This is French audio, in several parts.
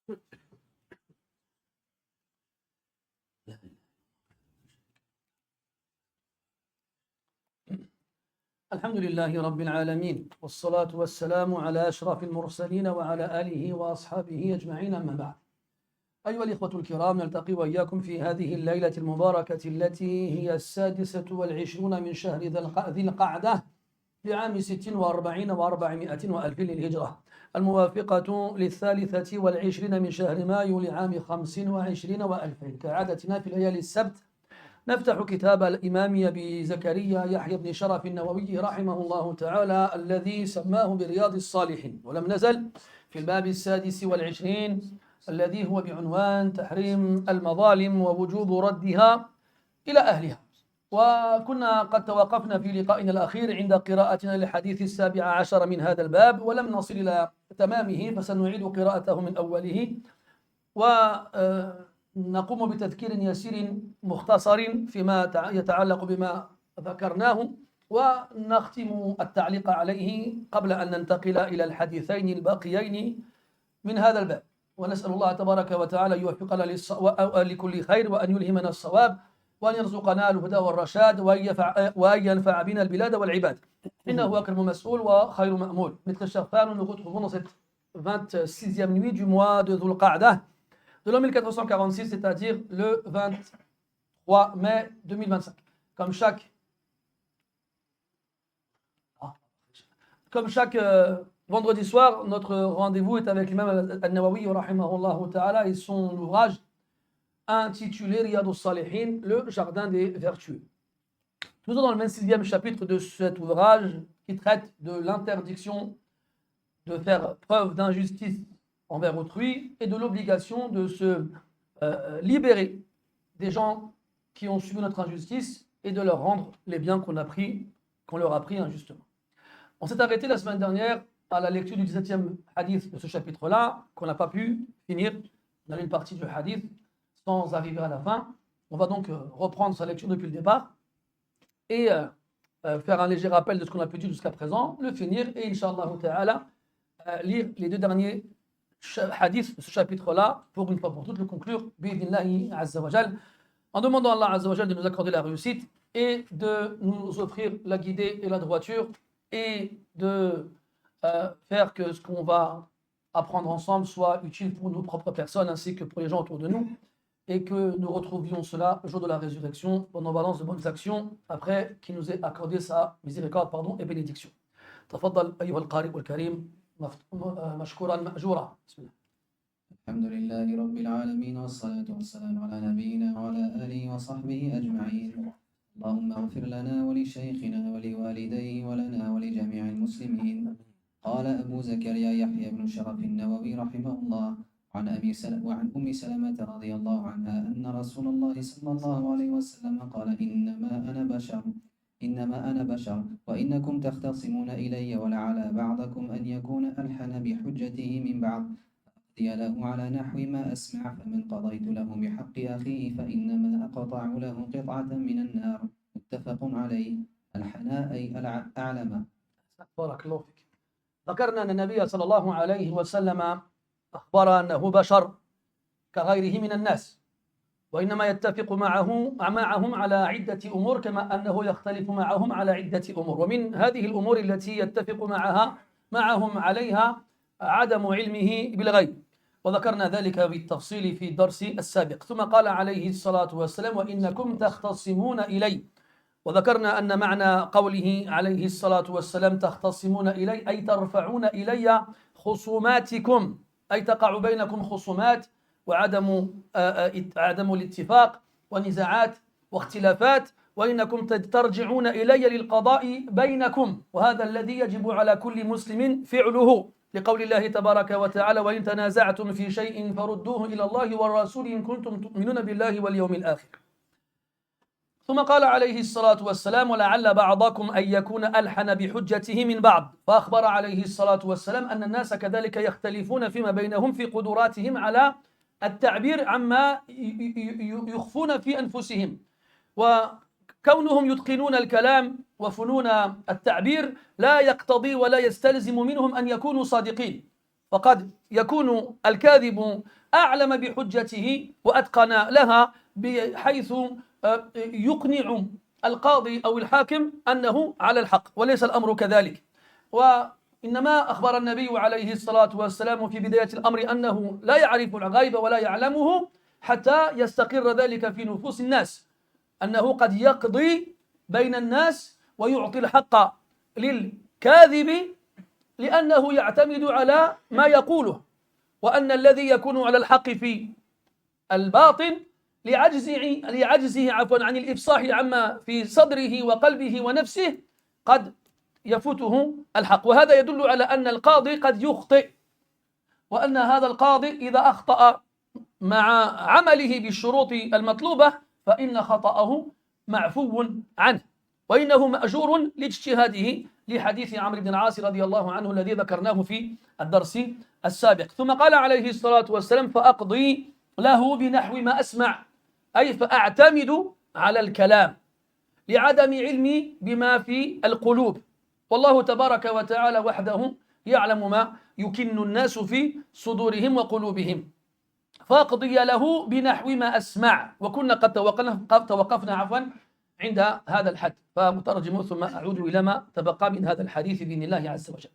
الحمد لله رب العالمين والصلاة والسلام على أشرف المرسلين وعلى آله وأصحابه أجمعين، أما بعد. أيها الإخوة الكرام، نلتقي وإياكم في هذه الليلة المباركة التي هي 26 من شهر ذي القعدة لعام 46 و400 وألف للهجرة، الموافقة 23 من شهر مايو لعام 25 و2000. كعادتنا في الليالي السبت نفتح كتاب الإمام أبي زكريا يحيى بن شرف النووي رحمه الله تعالى الذي سماه برياض الصالحين، ولم نزل في الباب 26 الذي هو بعنوان تحريم المظالم ووجوب ردها إلى أهلها. وكنا قد توقفنا في لقائنا الأخير عند قراءتنا للحديث 17 من هذا الباب، ولم نصل إلى تمامه، فسنعيد قراءته من أوله ونقوم بتذكير يسير مختصر فيما يتعلق بما ذكرناه، ونختم التعليق عليه قبل أن ننتقل إلى الحديثين الباقيين من هذا الباب. ونسأل الله تبارك وتعالى يوفقنا لكل خير، وأن يلهمنا الصواب، وأن يرزقنا الهدى والرشاد، وأن ينفع بنا البلاد والعباد، إنه أكرم مسؤول وخير مأمول. Mes très chers frères, nous nous retrouvons dans cette 26e nuit du mois de Dhul Qa'dah de l'an 1446, c'est-à-dire le 23 mai 2025. Comme chaque vendredi soir, notre rendez-vous est avec l'imam Al-Nawawi rahimahullah ta'ala et son ouvrage intitulé Riyad al-Salihin, le jardin des vertueux. Nous sommes dans le 26e chapitre de cet ouvrage qui traite de l'interdiction de faire preuve d'injustice envers autrui et de l'obligation de se libérer des gens qui ont subi notre injustice et de leur rendre les biens qu'on leur a pris injustement. On s'est arrêté la semaine dernière à la lecture du 17e hadith de ce chapitre-là, qu'on n'a pas pu finir. On a une partie du hadith sans arriver à la fin. On va donc reprendre sa lecture depuis le départ et faire un léger rappel de ce qu'on a pu dire jusqu'à présent, le finir et Inch'Allah ta'ala lire les deux derniers hadiths de ce chapitre-là pour une fois pour toutes le conclure bi'idhnillahi azza wa jal, en demandant à Allah azza wa jal de nous accorder la réussite et de nous offrir la guidée et la droiture et de faire que ce qu'on va apprendre ensemble soit utile pour nos propres personnes ainsi que pour les gens autour de nous, et que nous retrouvions cela le jour de la résurrection en balance de bonnes actions après qu'il nous ait accordé sa miséricorde et bénédiction. تفضل أيها القارئ الكريم مشكورا مأجورا. بسم الله. الحمد لله رب العالمين، والصلاة والسلام على نبينا وعلى آله وصحبه أجمعين. اللهم اغفر لنا ولشيخنا ولوالديه ولنا ولجميع المسلمين. قال أبو زكريا يحيى بن شرف النووي رحمه الله وعن أم سلمة رضي الله عنها أن رسول الله صلى الله عليه وسلم قال إنما أنا بشر وإنكم تختصمون إلي، ولعل بعضكم أن يكون ألحن بحجته من بعض، أقضي له على نحو ما أسمع، فمن قضيت له بحق أخيه فإنما أقطع له قطعة من النار. متفق عليه. الحناء أي الأعلم. بارك الله فيك. ذكرنا أن النبي صلى الله عليه وسلم أخبر أنه بشر كغيره من الناس، وإنما يتفق معهم على عدة أمور كما أنه يختلف معهم على عدة أمور، ومن هذه الأمور التي يتفق معهم عليها عدم علمه بالغيب، وذكرنا ذلك بالتفصيل في الدرس السابق. ثم قال عليه الصلاة والسلام وإنكم تختصمون إلي، وذكرنا أن معنى قوله عليه الصلاة والسلام تختصمون إلي أي ترفعون إلي خصوماتكم، أي تقع بينكم خصومات وعدم الاتفاق ونزاعات واختلافات، وإنكم ترجعون إلي للقضاء بينكم، وهذا الذي يجب على كل مسلم فعله، لقول الله تبارك وتعالى وإن تنازعتم في شيء فردوه إلى الله والرسول إن كنتم تؤمنون بالله واليوم الآخر. ثم قال عليه الصلاة والسلام ولعل بعضكم أن يكون ألحن بحجته من بعض، فأخبر عليه الصلاة والسلام أن الناس كذلك يختلفون فيما بينهم في قدراتهم على التعبير عما يخفون في أنفسهم، وكونهم يتقنون الكلام وفنون التعبير لا يقتضي ولا يستلزم منهم أن يكونوا صادقين، وقد يكون الكاذب أعلم بحجته وأتقن لها بحيث يقنع القاضي أو الحاكم أنه على الحق، وليس الأمر كذلك. وإنما أخبر النبي عليه الصلاة والسلام في بداية الأمر أنه لا يعرف الغيب ولا يعلمه حتى يستقر ذلك في نفوس الناس، أنه قد يقضي بين الناس ويعطي الحق للكاذب لأنه يعتمد على ما يقوله، وأن الذي يكون على الحق في الباطن لعجزه عن الإفصاح عما في صدره وقلبه ونفسه قد يفوته الحق. وهذا يدل على أن القاضي قد يخطئ، وأن هذا القاضي إذا أخطأ مع عمله بالشروط المطلوبة فإن خطأه معفو عنه، وإنه مأجور لاجتهاده، لحديث عمرو بن العاص رضي الله عنه الذي ذكرناه في الدرس السابق. ثم قال عليه الصلاة والسلام: فأقضي له بنحو ما أسمع، أي فأعتمد على الكلام لعدم علمي بما في القلوب، والله تبارك وتعالى وحده يعلم ما يكن الناس في صدورهم وقلوبهم. فأقضي له بنحو ما أسمع. وكنا قد توقفنا عند هذا الحد، فمترجم ثم أعود إلى ما تبقى من هذا الحديث بإذن الله عز وجل.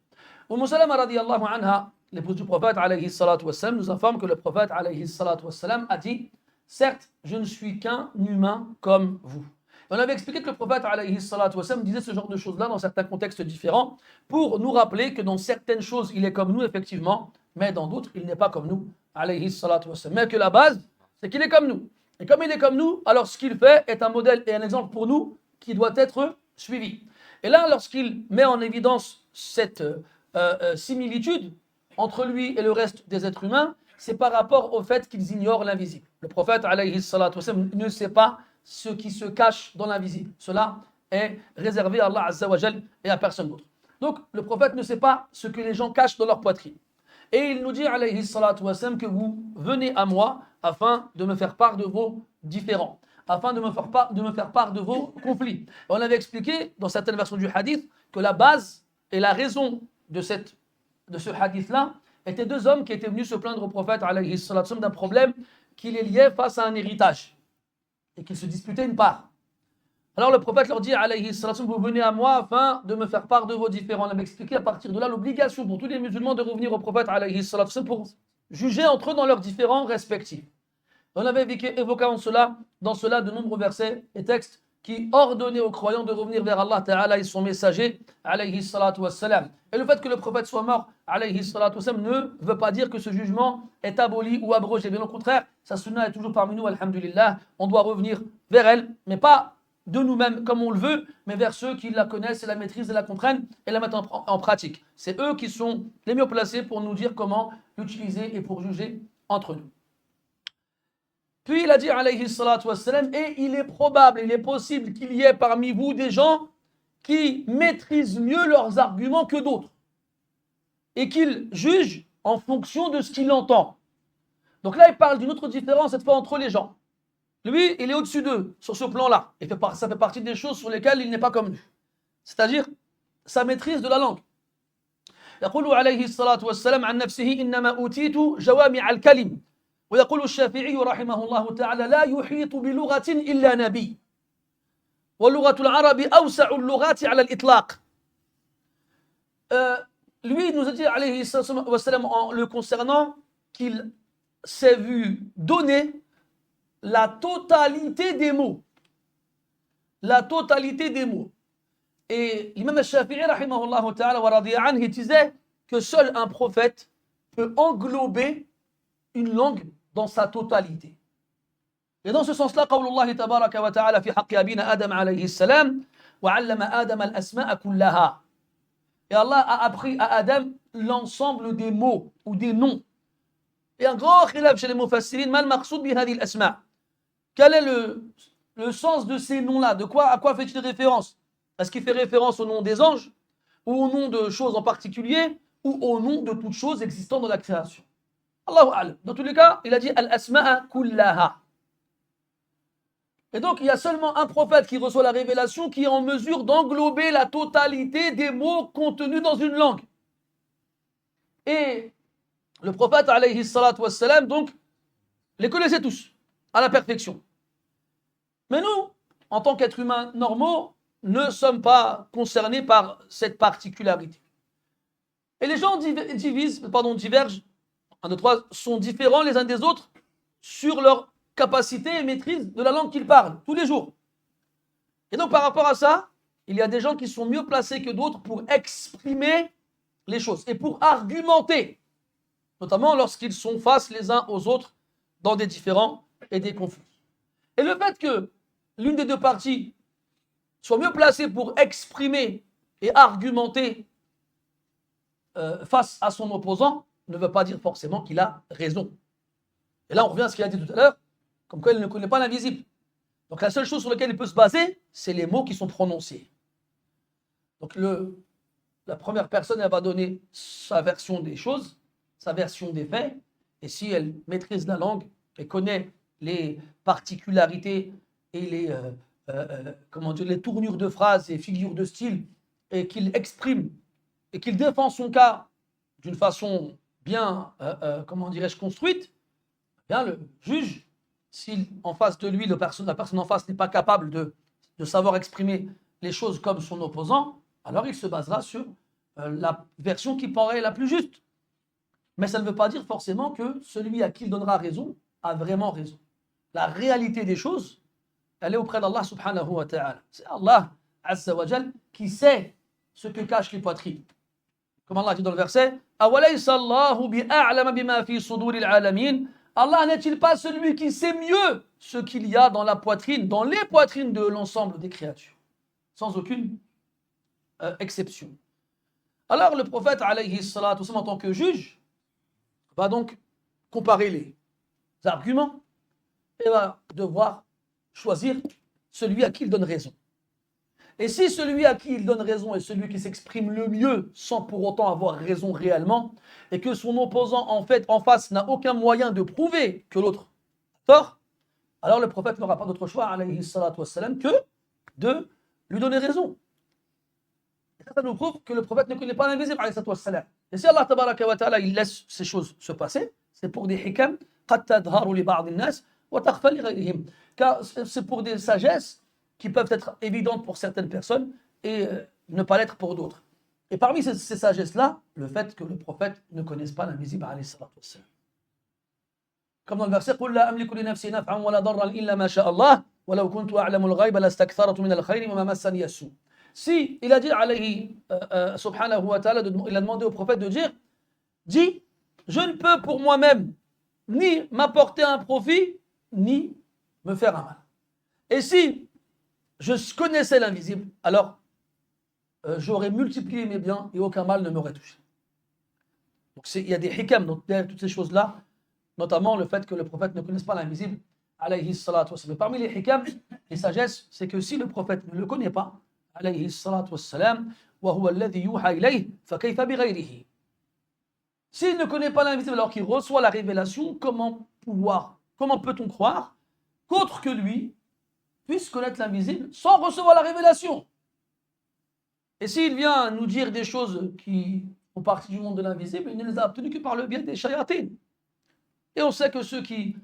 Umm Salama radiallahu anha, l'épouse du prophète alayhi salatu wassalam, nous informe que le prophète alayhi salatu wassalam a dit: certes, je ne suis qu'un humain comme vous. On avait expliqué que le prophète alayhi salatu wassalam disait ce genre de choses-là dans certains contextes différents pour nous rappeler que dans certaines choses il est comme nous effectivement, mais dans d'autres il n'est pas comme nous alayhi salatu wassalam. Mais que la base c'est qu'il est comme nous. Et comme il est comme nous, alors ce qu'il fait est un modèle et un exemple pour nous qui doit être suivi. Et là, lorsqu'il met en évidence cette similitude entre lui et le reste des êtres humains, c'est par rapport au fait qu'ils ignorent l'invisible. Le prophète alayhi salatu wassalam ne sait pas ce qui se cache dans l'invisible. Cela est réservé à Allah azza wa jal et à personne d'autre. Donc le prophète ne sait pas ce que les gens cachent dans leur poitrine. Et il nous dit alayhi salatu wassalam que vous venez à moi afin de me faire part de vos différends, afin de me faire part de vos conflits. Et on avait expliqué dans certaines versions du hadith que la base et la raison de ce hadith-là étaient deux hommes qui étaient venus se plaindre au prophète alayhi salatu wassalam d'un problème qui les liait face à un héritage et qu'ils se disputaient une part. Alors le prophète leur dit alayhi salatu wassalam: vous venez à moi afin de me faire part de vos différends. On avait expliqué à partir de là l'obligation pour tous les musulmans de revenir au prophète alayhi salatu wassalam pour juger entre eux dans leurs différends respectifs. On avait évoqué dans cela de nombreux versets et textes qui ordonnaient aux croyants de revenir vers Allah Ta'ala et son messager alayhi salatu wassalam. Et le fait que le prophète soit mort alayhi salatu wassalam ne veut pas dire que ce jugement est aboli ou abrogé. Bien au contraire, sa sunna est toujours parmi nous, alhamdulillah. On doit revenir vers elle, mais pas de nous-mêmes comme on le veut, mais vers ceux qui la connaissent et la maîtrisent et la comprennent et la mettent en pratique. C'est eux qui sont les mieux placés pour nous dire comment l'utiliser et pour juger entre nous. Puis il a dit alayhi salatu wassalam: et il est probable, il est possible qu'il y ait parmi vous des gens qui maîtrisent mieux leurs arguments que d'autres et qu'ils jugent en fonction de ce qu'ils entendent. Donc là il parle d'une autre différence cette fois entre les gens. Lui, il est au-dessus d'eux, sur ce plan-là. Et ça fait partie des choses sur lesquelles il n'est pas comme nous. C'est-à-dire sa maîtrise de la langue. يقول عليه الصلاة والسلام عن نفسه: إنما أوتيت جوامع الكلم. ويقول الشافعي رحمه الله تعالى: لا يحيط بلغة إلا نبي. ولغة العرب أوسع اللغات على الإطلاق. Lui, il nous a dit عليه الصلاة والسلام en le concernant qu'il s'est vu donner la totalité des mots. La totalité des mots. Et l'imam al-Shafi'i, rahimahullah ta'ala wa radiya anhu, il disait que seul un prophète peut englober une langue dans sa totalité. Et dans ce sens-là, qawlullah tabaraka wa ta'ala fi haqqi abina Adam alayhi salam, wa 'allama Adam al-asma'a kullaha. Et Allah a appris à Adam l'ensemble des mots ou des noms. Et un grand khilaf chez les mufassirin, mal maqsoud bi hadhihi al-asma'. Quel est le sens de ces noms-là? À quoi fait-il référence? Est-ce qu'il fait référence au nom des anges, ou au nom de choses en particulier, ou au nom de toutes choses existant dans la création? Allahu a'lam. Dans tous les cas, il a dit al-asma'a kullaha. Et donc, il y a seulement un prophète qui reçoit la révélation qui est en mesure d'englober la totalité des mots contenus dans une langue. Et Le prophète, alayhi salatu wassalam, donc, les connaissait tous, à la perfection. Mais nous, en tant qu'êtres humains normaux, ne sommes pas concernés par cette particularité. Et les gens divergent, un, deux, trois, sont différents les uns des autres sur leur capacité et maîtrise de la langue qu'ils parlent, tous les jours. Et donc, par rapport à ça, il y a des gens qui sont mieux placés que d'autres pour exprimer les choses et pour argumenter, notamment lorsqu'ils sont face les uns aux autres dans des différends et des conflits. Et le fait que l'une des deux parties soit mieux placée pour exprimer et argumenter face à son opposant ne veut pas dire forcément qu'il a raison. Et là, on revient à ce qu'il a dit tout à l'heure, comme quoi il ne connaît pas l'invisible. Donc la seule chose sur laquelle il peut se baser, c'est les mots qui sont prononcés. Donc la première personne, elle va donner sa version des choses, sa version des faits, et si elle maîtrise la langue et connaît les particularités et les tournures de phrases et figures de style, et qu'il exprime et qu'il défend son cas d'une façon bien, construite, bien le juge, si en face de lui, la personne en face n'est pas capable de savoir exprimer les choses comme son opposant, alors il se basera sur la version qui paraît la plus juste. Mais ça ne veut pas dire forcément que celui à qui il donnera raison a vraiment raison. La réalité des choses, elle est auprès d'Allah subhanahu wa ta'ala. C'est Allah azza wa jal qui sait ce que cachent les poitrines. Comme Allah dit dans le verset, أَوَلَيْسَ اللَّهُ بِأَعْلَمَ بِمَا فِي صُدُورِ الْعَالَمِينَ. Allah n'est-il pas celui qui sait mieux ce qu'il y a dans la poitrine, dans les poitrines de l'ensemble des créatures, sans aucune exception. Alors le prophète, alayhi salatu wassalam, en tant que juge, va donc comparer les arguments et va devoir choisir celui à qui il donne raison. Et si celui à qui il donne raison est celui qui s'exprime le mieux sans pour autant avoir raison réellement, et que son opposant en face n'a aucun moyen de prouver que l'autre a tort, alors le prophète n'aura pas d'autre choix, alayhi salatu wassalam, que de lui donner raison. Et ça nous prouve que le prophète ne connaît pas l'invisible, alayhi salatu wassalam. Et si Allah tabaraka wa ta'ala il laisse ces choses se passer, c'est pour des hikam, قَدْ تَظْهَرُ لِبَعْضِ النَّاسِ وَتَخْفَى لِغَيْرِهِمْ. Car c'est pour des sagesses qui peuvent être évidentes pour certaines personnes et ne pas l'être pour d'autres. Et parmi ces sagesses-là, le fait que le prophète ne connaisse pas l'invisible, alayhi salatu wassalam. Comme dans le verset, قُلْ لَا أَمْلِكُ لِنَفْسِي نَفْعًا وَلَا ضَرًّا إِلَّا مَا شَاءَ اللَّهُ وَلَوْ كُنْتُ أَعْلَمُ الْغَيْبَ لَاسْتَكْثَرْتُ مِنَ الْخَيْرِ وَمَا مَسَّنِيَ السُّوءُ. Si il a dit, subhanahu wa ta'ala, il a demandé au prophète de dire, dis, je ne peux pour moi-même ni m'apporter un profit, ni me faire un mal. Et si je connaissais l'invisible, alors j'aurais multiplié mes biens et aucun mal ne m'aurait touché. Donc il y a des hikam derrière toutes ces choses-là, notamment le fait que le prophète ne connaisse pas l'invisible, alayhi salatu wassalam. Parmi les hikam, les sagesses, c'est que si le prophète ne le connaît pas, alayhi salatu wassalam, wa huwa alladhi yuha ilayhi, fa kayfa bighayrihi. S'il ne connaît pas l'invisible alors qu'il reçoit la révélation, comment peut-on croire qu'autre que lui puisse connaître l'invisible sans recevoir la révélation? Et s'il vient nous dire des choses qui font partie du monde de l'invisible, il ne les a obtenues que par le biais des shayatines. Et on sait que ceux qui,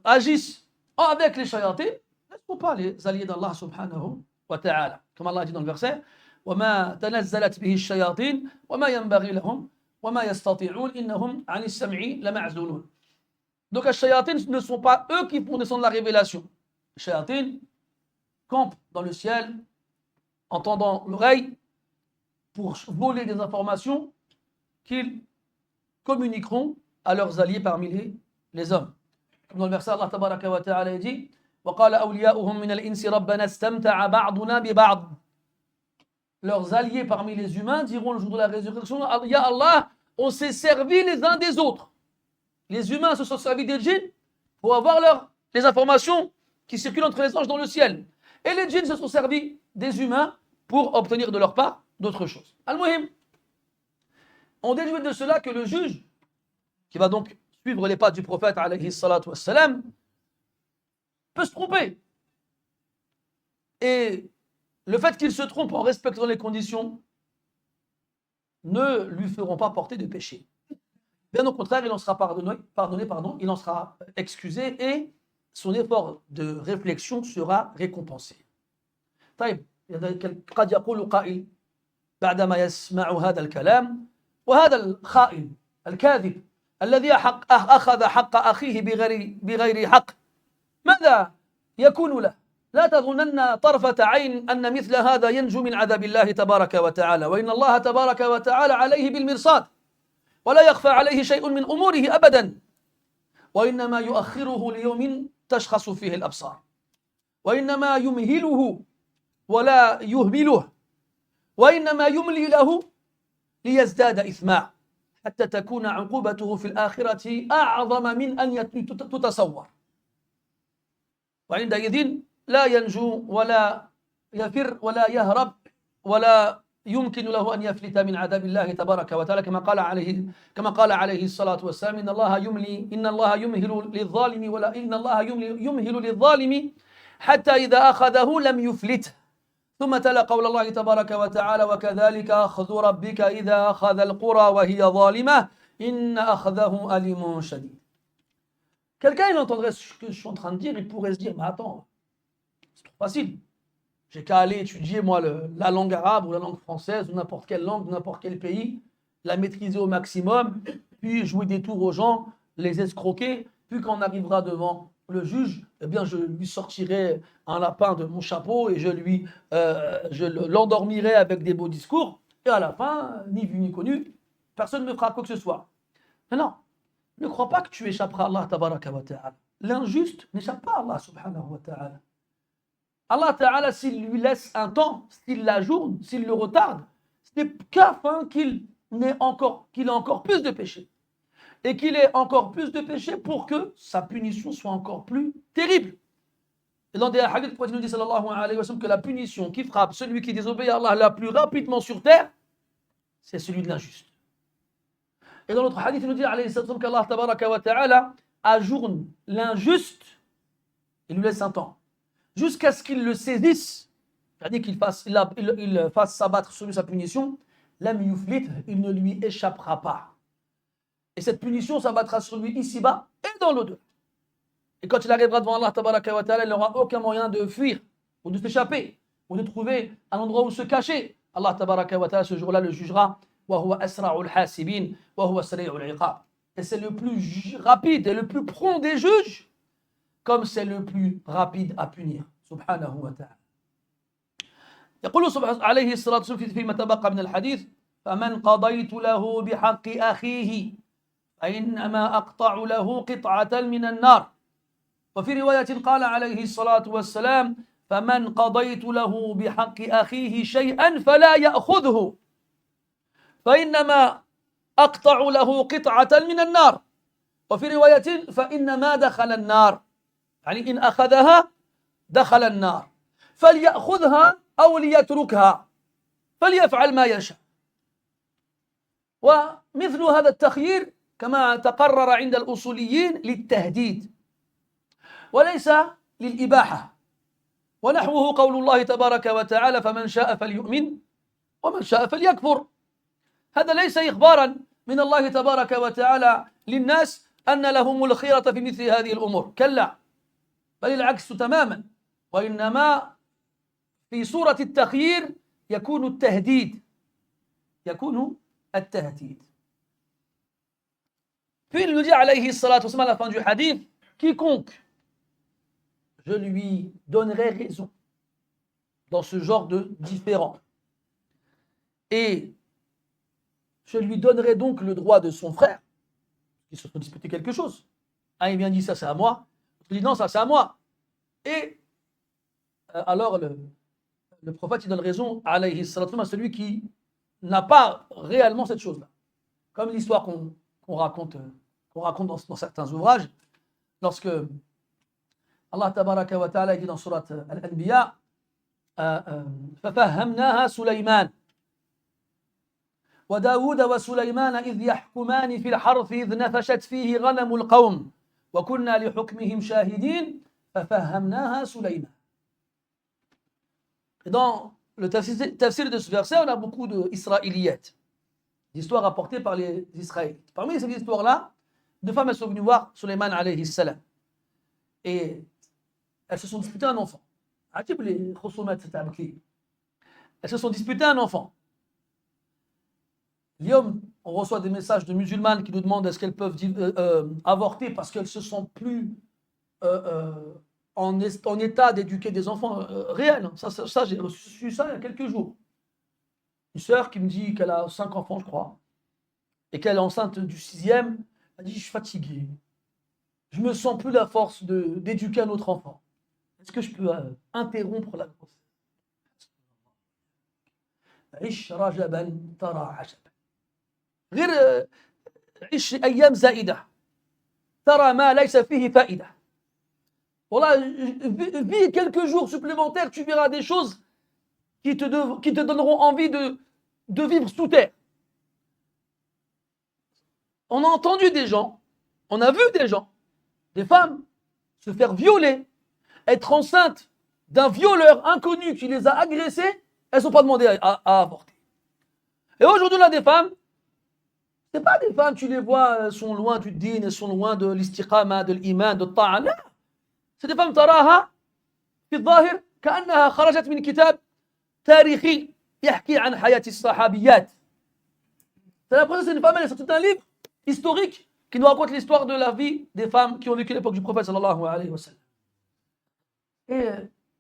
agissent avec les shayatines ne sont pas les alliés d'Allah subhanahu wa ta'ala. Comme Allah dit dans le verset, وَمَا تَنَزَّلَتْ بِهِ الشَّيَاطِينُ وَمَا يَنْبَغِي لَهُمْ وَمَا يَسْتَطِيعُونَ إِنَّهُمْ عَنِ السَّمْعِ لَمَعْزُولُونَ. Donc les shayatines ne sont pas eux qui font descendre la révélation. Les shayatines campent dans le ciel, entendant l'oreille, pour voler des informations qu'ils communiqueront à leurs alliés parmi les hommes. Comme dans le verset, Allah tabaraka wa ta'ala dit وَقَالَ أَوْلِيَاؤُهُمْ مِنَ الْإِنسِ رَبَّنَا اسْتَمْتَعَ بَعْضُنَا بِبَعْضٍ. Leurs alliés parmi les humains diront le jour de la résurrection, Ya Allah, on s'est servi les uns des autres. Les humains se sont servis des djinns pour avoir les informations qui circulent entre les anges dans le ciel. Et les djinns se sont servis des humains pour obtenir de leur part d'autres choses. Al-Muhim, on déduit de cela que le juge, qui va donc suivre les pas du prophète, alayhi salatu wassalam, peut se tromper. Et le fait qu'il se trompe en respectant les conditions ne lui feront pas porter de péché. Bien au contraire, il en sera pardonné, il en sera excusé et son effort de réflexion sera récompensé. طيب قد يقول قائل بعدما يسمع هذا الكلام وهذا الخائن الكاذب الذي أخذ حق أخيه بغير حق ماذا يكون له؟ لا تظنن طرفة عين أن مثل هذا ينجو من عذاب الله تبارك وتعالى وإن الله تبارك وتعالى عليه بالمرصاد ولا يخفى عليه شيء من أموره أبدا وإنما يؤخره ليوم تشخص فيه الأبصار وإنما يمهله ولا يهمله وإنما يملي له ليزداد إثما حتى تكون عقوبته في الآخرة أعظم من أن تتصور وعندئذ لا ينجو ولا يفر ولا يهرب ولا يمكن له أن يفلت من عذاب الله تبارك وتعالى كما قال عليه الصلاة والسلام إن الله يمهل للظالم ولا إن الله يمهل للظالم حتى إذا أخذه لم يفلته ثم تلا قول الله تبارك وتعالى وكذلك أخذ ربك إذا أخذ القرى وهي ظالمة إن أخذه أليم شديد. Quelqu'un il entendrait ce que je suis en train de dire, il pourrait se dire mais attends, c'est trop facile. J'ai qu'à aller étudier moi la langue arabe ou la langue française ou n'importe quelle langue, n'importe quel pays, la maîtriser au maximum, puis jouer des tours aux gens, les escroquer, puis quand on arrivera devant le juge, eh bien je lui sortirai un lapin de mon chapeau et je l'endormirai avec des beaux discours et à la fin, ni vu ni connu, personne ne me fera quoi que ce soit. Mais non, ne crois pas que tu échapperas à Allah tabaraka wa ta'ala. L'injuste n'échappe pas à Allah subhanahu wa ta'ala. Allah ta'ala, s'il lui laisse un temps, s'il l'ajourne, s'il le retarde, ce n'est qu'afin qu'il ait encore plus de péchés. Et qu'il ait encore plus de péchés pour que sa punition soit encore plus terrible. Et dans des hadiths, le prophète nous dit sallallahu alayhi wa sallam que la punition qui frappe celui qui désobéit à Allah la plus rapidement sur terre, c'est celui de l'injuste. Et dans l'autre hadith, il nous dit alayhi sallam qu'Allah tabaraka wa ta'ala ajourne l'injuste et lui laisse un temps. Jusqu'à ce qu'il le saisisse, c'est-à-dire qu'il fasse s'abattre sur lui sa punition, lam yuflit, il ne lui échappera pas. Et cette punition s'abattra sur lui ici-bas et dans l'au-delà. Et quand il arrivera devant Allah tabaraka wa ta'ala, il n'aura aucun moyen de fuir, ou de s'échapper, ou de trouver un endroit où se cacher. Allah tabaraka wa ta'ala ce jour-là le jugera. Wa huwa asra'ul hasibin, wa huwa sari'ul iqab. Et c'est le plus rapide et le plus prompt des juges, comme c'est le plus rapide à punir. Subhanahu wa ta'ala. يقول سبحانه عليه الصلاة والسلام فيما تبقى من الحديث فمن قضيت له بحق أخيه فإنما أقطع له قطعة من النار وفي رواية قال عليه الصلاة والسلام فمن قضيت له بحق أخيه شيئا فلا يأخذه فإنما أقطع له قطعة من النار وفي رواية فإنما دخل النار يعني إن أخذها دخل النار فليأخذها أو ليتركها فليفعل ما يشاء. ومثل هذا التخيير كما تقرر عند الأصوليين للتهديد وليس للإباحة ونحوه قول الله تبارك وتعالى فمن شاء فليؤمن ومن شاء فليكفر. هذا ليس إخبارا من الله تبارك وتعالى للناس أن لهم الخيرة في مثل هذه الأمور، كلا بل العكس تماما، وإنما في صورة التخيير يكون التهديد. Puis il nous dit alayhi salatu wa sallam à la fin du hadith, quiconque je lui donnerai raison dans ce genre de différend et je lui donnerai donc le droit de son frère, ils se sont disputés quelque chose. Un il vient dit ça c'est à moi, l'autre dit non ça c'est à moi. Et alors le prophète il donne raison alayhi salatu wa sallam à celui qui n'a pas réellement cette chose-là. Comme l'histoire qu'on raconte dans certains ouvrages, lorsque Allah tabaraka wa ta'ala dit dans surat Al-Anbiya فَفَهَّمْنَاهَا سُلَيْمَانَ وَدَاوُودَ وَسُلَيْمَانَ إِذْ يَحْكُمَانِ فِي الْحَرْثِ إِذْ نَفَشَتْ فِيهِ غَنَمُ الْقَوْمِ وَكُنَّا لِحُكْمِهِمْ شَاهِدِينَ فَفَهَّمْنَاهَا سُلَيْمَانَ. Et dans le tafsir de ce verset, on a beaucoup d'israéliyettes. Histoires rapportées par les Israélites. Parmi ces histoires-là, deux femmes elles sont venues voir Sulayman alayhi salam. Et elles se sont disputées un enfant. Elles se sont disputées un enfant. L'homme, on reçoit des messages de musulmanes qui nous demandent est-ce qu'elles peuvent avorter parce qu'elles se sentent plus en état d'éduquer des enfants réels. Ça, j'ai reçu ça il y a quelques jours. Une sœur qui me dit qu'elle a 5 enfants, je crois, et qu'elle est enceinte du 6e. Elle dit, je suis fatiguée. Je me sens plus la force d'éduquer un autre enfant. Est-ce que je peux interrompre la grossesse? عش رجبا ترى عجبا غير عش أيام زائدة ترى ما ليس فيه فائدة. Voilà, vis quelques jours supplémentaires, tu verras des choses qui te donneront envie de vivre sous terre. On a entendu des gens, on a vu des gens, des femmes, se faire violer, être enceintes d'un violeur inconnu qui les a agressées, elles ne sont pas demandées à avorter. Et aujourd'hui, on a des femmes, ce n'est pas des femmes, tu les vois, elles sont loin du din, elles sont loin de l'istiqama, de l'iman, de ta'a. Non. C'est des femmes, تراها في الظاهر كأنها خرجت من كتاب تاريخي يحكي عن حياة الصحابيات. C'est l'impression que c'est une femme, elle est sortie d'un livre historique qui nous raconte l'histoire de la vie des femmes qui ont vécu l'époque du prophète sallallahu alayhi wa sallam. Et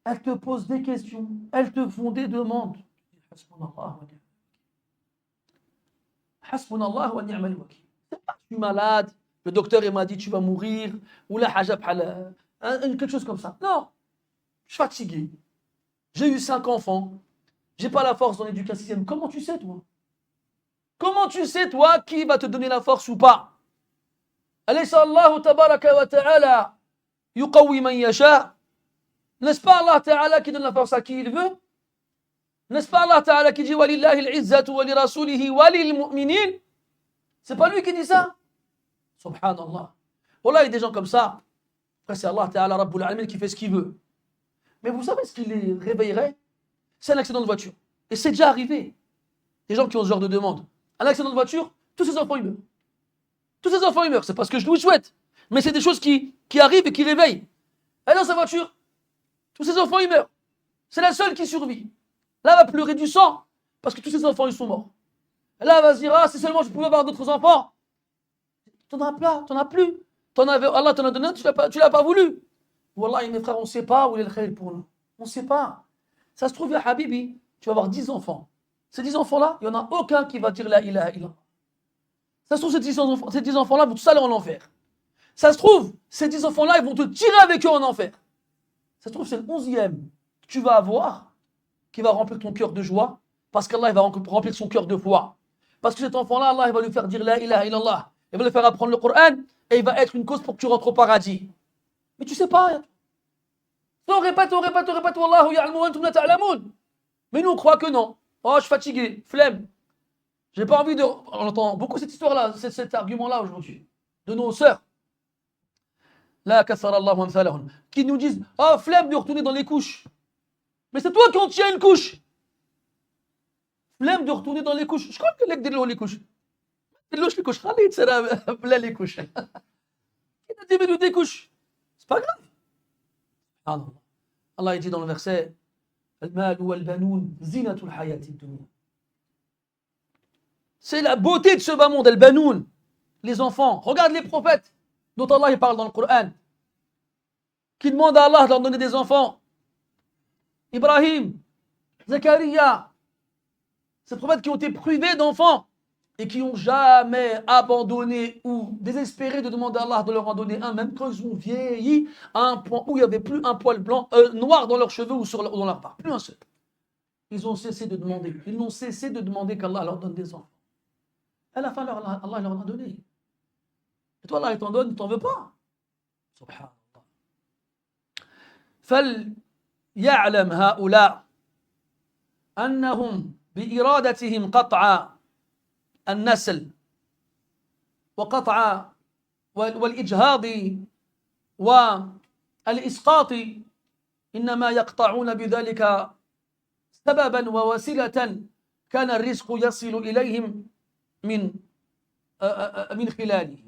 elles te posent des questions, elles te font des demandes. Hasbunallah wa ni'mal wakil. C'est pas je suis malade, le docteur il m'a dit tu vas mourir, ou la hajab quelque chose comme ça. Non, je suis fatigué. J'ai eu 5 enfants, j'ai pas la force d'en éduquer un 6e. Comment tu sais toi? Comment tu sais toi qui va te donner la force ou pas? Alaysa Allahu tabaraka wa ta'ala yuqawwi man yasha. N'est-ce pas Allah Ta'ala qui donne la force à qui il veut? N'est-ce pas Allah Ta'ala qui dit Walillahi al-izzatu wa li rasulihi wa lil mu'minin? C'est pas lui qui dit ça? Subhanallah. Voilà, il y a des gens comme ça. Après, c'est Allah Ta'ala Rabbul Alamin qui fait ce qu'il veut. Mais vous savez ce qui les réveillerait? C'est un accident de voiture. Et c'est déjà arrivé. Des gens qui ont ce genre de demande. Un accident de voiture, tous ces enfants ils meurent. Tous ces enfants ils meurent. C'est parce que je vous souhaite. Mais c'est des choses qui arrivent et qui réveillent. Elle est dans sa voiture. Tous ces enfants, ils meurent. C'est la seule qui survit. Là, elle va pleurer du sang parce que tous ces enfants, ils sont morts. Et là, elle va se dire, ah, si seulement je pouvais avoir d'autres enfants. T'en as pas, t'en as plus. Allah t'en a donné, tu l'as pas voulu. Wallah, mes frères, on ne sait pas où est le khayr pour nous. On ne sait pas. Ça se trouve, ya Habibi, tu vas avoir 10 enfants. Ces 10 enfants-là, il n'y en a aucun qui va dire la ilaha illallah. Ça se trouve, ces 10 enfants-là vont tous aller en enfer. Ça se trouve, ces 10 enfants-là, ils vont te tirer avec eux en enfer. Ça se trouve, c'est le 11e que tu vas avoir qui va remplir ton cœur de joie parce qu'Allah va remplir son cœur de foi. Parce que cet enfant-là, Allah il va lui faire dire la ilaha illallah. Il va lui faire apprendre le Coran et il va être une cause pour que tu rentres au paradis. Mais tu sais pas. On répète, Wallahu ya'lamu wa antum la ta'lamun. Mais nous, on croit que non. Oh, je suis fatigué, flemme. J'ai pas envie de. On entend beaucoup cette histoire-là, cet argument-là aujourd'hui, de nos sœurs. La kassarallahu amthalahun, qui nous disent oh flemme de retourner dans les couches. Mais c'est toi qui en tiens une couche. Flemme de retourner dans les couches. Je crois que les couches. Les couches. Khalid, c'est là, les couches. Qui t'a dit mais des couches? C'est pas grave. Ah non. Allah dit dans le verset Al-mal wal banoun zinatul hayati dunya. C'est la beauté de ce bas monde, al-banoun, les enfants. Regarde les prophètes dont Allah il parle dans le Coran, qui demandent à Allah de leur donner des enfants. Ibrahim, Zakaria, ces prophètes qui ont été privés d'enfants et qui n'ont jamais abandonné ou désespéré de demander à Allah de leur en donner un, même quand ils ont vieilli à un point où il n'y avait plus un poil blanc, noir dans leurs cheveux ou dans leur part, plus un seul. Ils ont cessé de demander. Ils n'ont cessé de demander qu'Allah leur donne des enfants. À la fin, Allah leur en a donné. Et toi, Allah, il t'en donne, il t'en veut pas. Subhanallah. فليعلم هؤلاء أنهم بإرادتهم قطع النسل وقطع والإجهاض والإسقاط إنما يقطعون بذلك سببا ووسيلة كان الرزق يصل إليهم من من خلاله.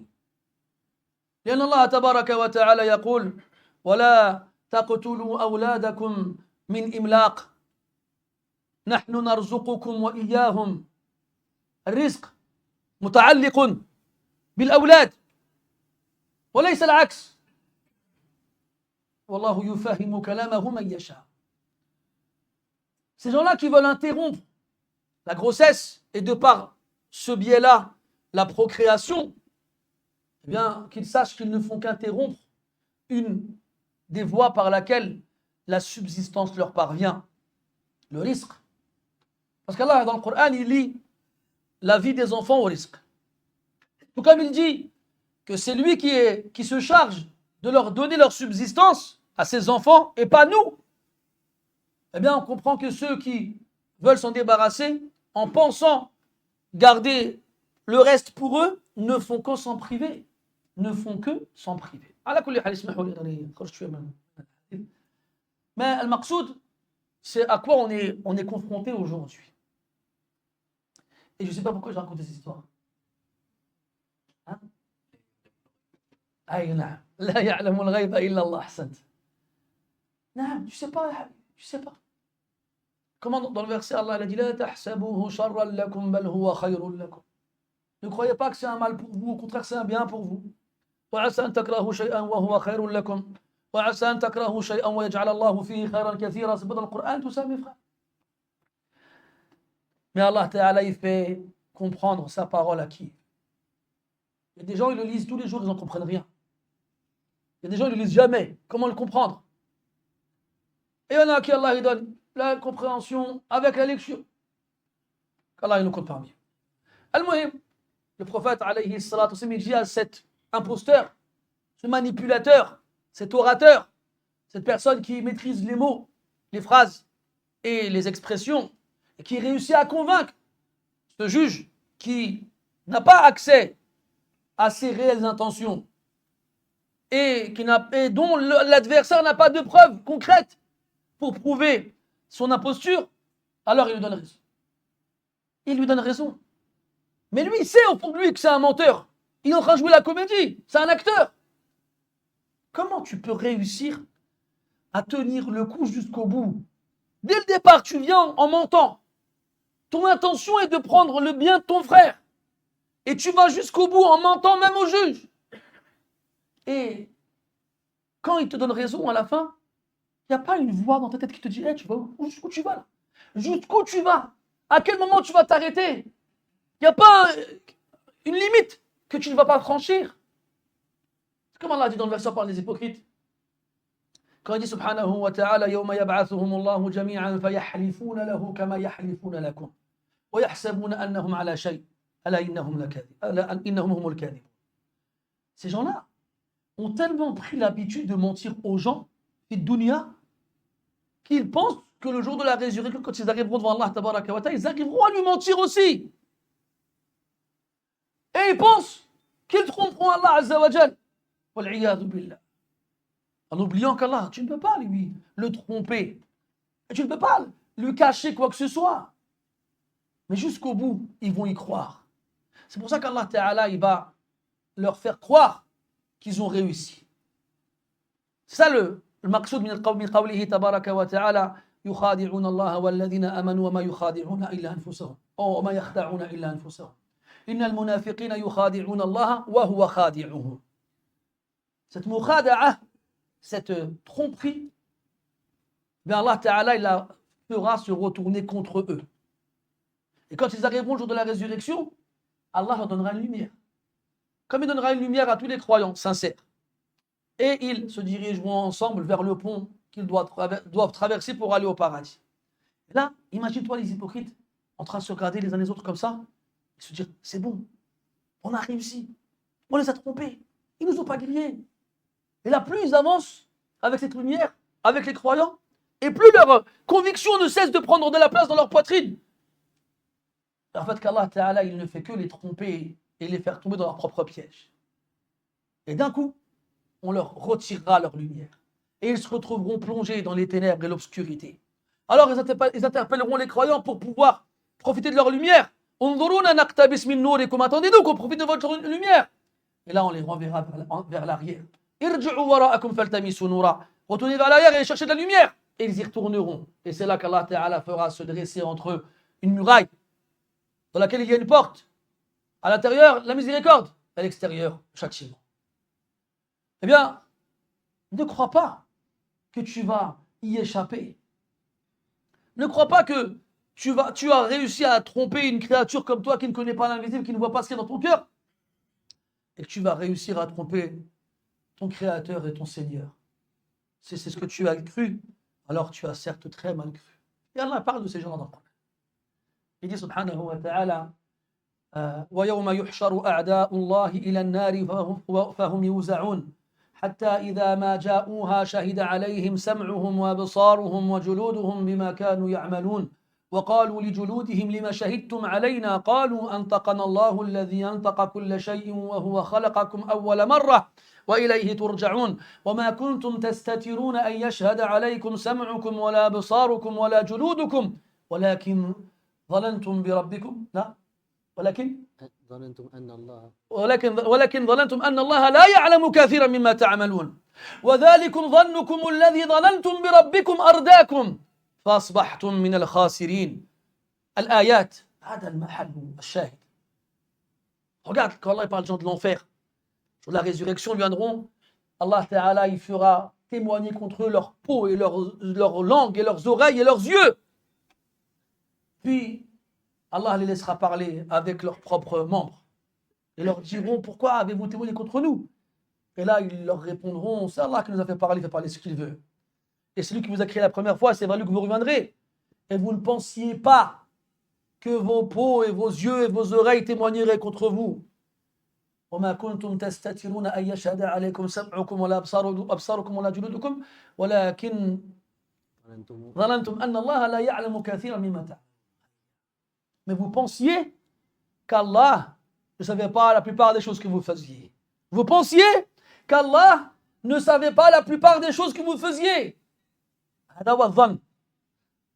لأن الله تبارك وتعالى يقول ولا تقتلوا أولادكم من إملاق نحن نرزقكم وإياهم. الرزق متعلق بالأولاد وليس العكس. والله يفهم كلامه من يشاء. Ces gens-là qui veulent interrompre la grossesse et de par ce biais-là la procréation, eh bien qu'ils sachent qu'ils ne font qu'interrompre une des voies par laquelle la subsistance leur parvient, le risque. Parce qu'Allah dans le Coran il lie la vie des enfants au risque. Tout comme il dit que c'est lui qui se charge de leur donner leur subsistance à ses enfants et pas nous. Eh bien, on comprend que ceux qui veulent s'en débarrasser en pensant garder le reste pour eux ne font que s'en priver. Ne font que s'en priver. Mais le maqsoud, c'est à quoi on est confronté aujourd'hui. Et je ne sais pas pourquoi je raconte cette histoire. Hein? أي نعم لا يعلم الغيب إلا الله أحسنت. نعم tu sais pas. Comment dans le verset Allah il a dit لا تحسبوه شرا لكم بل هو خير لكم. Ne croyez pas que c'est un mal pour vous, au contraire c'est un bien pour vous. وعسى أن تكرهوا شيئا وهو خير لكم وعسى أن تكرهوا شيئا ويجعل الله فيه خيرا كثيرا. C'est pas dans le Coran tout ça mes frères. Mais Allah Ta'ala il fait comprendre sa parole à qui? Il y a des gens ils le lisent tous les jours, ils n'en comprennent rien. Il y a des gens ils ne le lisent jamais. Comment le comprendre? Et il y en a qui Allah il donne la compréhension avec la lecture. Qu'Allah il nous compte parmi. Al-Muhim, le prophète alayhi salatu wa sallam il dit à cet imposteur, ce manipulateur, cet orateur, cette personne qui maîtrise les mots, les phrases et les expressions et qui réussit à convaincre ce juge qui n'a pas accès à ses réelles intentions et dont l'adversaire n'a pas de preuves concrètes pour prouver son imposture, alors il lui donne raison. Il lui donne raison. Mais lui, il sait au fond de lui que c'est un menteur. Il est en train de jouer la comédie. C'est un acteur. Comment tu peux réussir à tenir le coup jusqu'au bout? Dès le départ, tu viens en mentant. Ton intention est de prendre le bien de ton frère. Et tu vas jusqu'au bout en mentant même au juge. Et quand il te donne raison à la fin, il n'y a pas une voix dans ta tête qui te dit hey, jusqu'où tu vas là? Jusqu'où tu vas? À quel moment tu vas t'arrêter? Il n'y a pas une limite que tu ne vas pas franchir. C'est comme Allah dit dans le verset par les hypocrites. Quand il dit subhanahu wa ta'ala yawma yab'athuhum Allahu jami'an fayahlifuna lahu kama yahlifuna lakum wa yahsabuna annahum ala shay ala innahum humul kadhib. Ces gens-là ont tellement pris l'habitude de mentir aux gens et dunya qu'ils pensent que le jour de la résurrection, quand ils arriveront devant Allah tabaraka wa ta'ala, ils arriveront à lui mentir aussi. Et ils pensent qu'ils tromperont Allah azza wa jal. Wal'iyadu billah. En oubliant qu'Allah, tu ne peux pas lui le tromper. Et tu ne peux pas lui cacher quoi que ce soit. Mais jusqu'au bout, ils vont y croire. C'est pour ça qu'Allah Ta'ala, il va leur faire croire qu'ils ont réussi. C'est ça le maqsoud min qawlihi tabaraka wa ta'ala yukhadi'un Allah walladhina amanu wa ma yukhadi'una illa anfusahum wa ma yakhda'una illa anfusahum innal munafiqina yukhadi'un Allah wa huwa khadi'uhum. Cette mukhada'a, cette tromperie, bien Allah Ta'ala il la fera se retourner contre eux. Et quand ils arriveront le jour de la résurrection, Allah leur donnera une lumière. Comme il donnera une lumière à tous les croyants sincères. Et ils se dirigeront ensemble vers le pont qu'ils doivent traverser pour aller au paradis. Et là, imagine-toi les hypocrites en train de se regarder les uns les autres comme ça et se dire, c'est bon, on a réussi, on les a trompés, ils ne nous ont pas grillés. Et là, plus ils avancent avec cette lumière, avec les croyants, et plus leur conviction ne cesse de prendre de la place dans leur poitrine. En fait, qu'Allah Ta'ala, il ne fait que les tromper et les faire tomber dans leur propre piège. Et d'un coup, on leur retirera leur lumière. Et ils se retrouveront plongés dans les ténèbres et l'obscurité. Alors ils interpelleront les croyants pour pouvoir profiter de leur lumière. Unzuruna naqtabis min nourikum. Attendez-nous qu'on profite de votre lumière. Et là, on les renverra vers l'arrière. Irji'u wara'akum faltamisu noura. Retournez vers l'arrière et cherchez de la lumière. Et ils y retourneront. Et c'est là qu'Allah Ta'ala fera se dresser entre eux une muraille dans laquelle il y a une porte. À l'intérieur, la miséricorde. À l'extérieur, le châtiment. Eh bien, ne crois pas que tu vas y échapper. Ne crois pas que tu as réussi à tromper une créature comme toi qui ne connaît pas l'invisible, qui ne voit pas ce qu'il y a dans ton cœur. Et que tu vas réussir à tromper ton Créateur et ton Seigneur. Si c'est ce que tu as cru, alors tu as certes très mal cru. Et Allah parle de ces gens-là dans le Coran. Il dit subhanahu wa ta'ala وَيَوْمَ يُحْشَرُ أَعْدَاءُ اللَّهِ إِلَى النَّارِ فَهُمْ يُوزَعُونَ حتى إذا ما جاءوها شهد عليهم سمعهم وأبصارهم وجلودهم بما كانوا يعملون وقالوا لجلودهم لما شهدتم علينا قالوا أنطقنا الله الذي أنطق كل شيء وهو خلقكم أول مرة وإليه ترجعون وما كنتم تستترون أن يشهد عليكم سمعكم ولا أبصاركم ولا جلودكم ولكن ظننتم بربكم لا ولكن ظننتم أن الله لا يعلم كثيرا مما تعملون وذلكم ظنكم الذي ظننتم بربكم أرداكم فأصبحتم من الخاسرين الآيات هذا المحل الشاهد. Regarde quand Allah parle des gens de l'enfer, sur la résurrection viendront, Allah Ta'ala il fera témoigner contre eux leur peau et leur langue et leurs oreilles et leurs yeux. Puis Allah les laissera parler avec leurs propres membres et leur diront pourquoi avez-vous témoigné contre nous? Et là ils leur répondront c'est Allah qui nous a fait parler, il fait parler ce qu'il veut. Et celui qui vous a créé la première fois, c'est vers lui que vous reviendrez. Et vous ne pensiez pas que vos peaux et vos yeux et vos oreilles témoigneraient contre vous. وما كنتم تستترون أن يشهد عليكم سمعكم ولا أبصاركم ولا جلودكم ولكن ظننتم أن الله لا يعلم كثيرا مما تعملون. Mais vous pensiez qu'Allah ne savait pas la plupart des choses que vous faisiez. Vous pensiez qu'Allah ne savait pas la plupart des choses que vous faisiez. هذا هو الظن.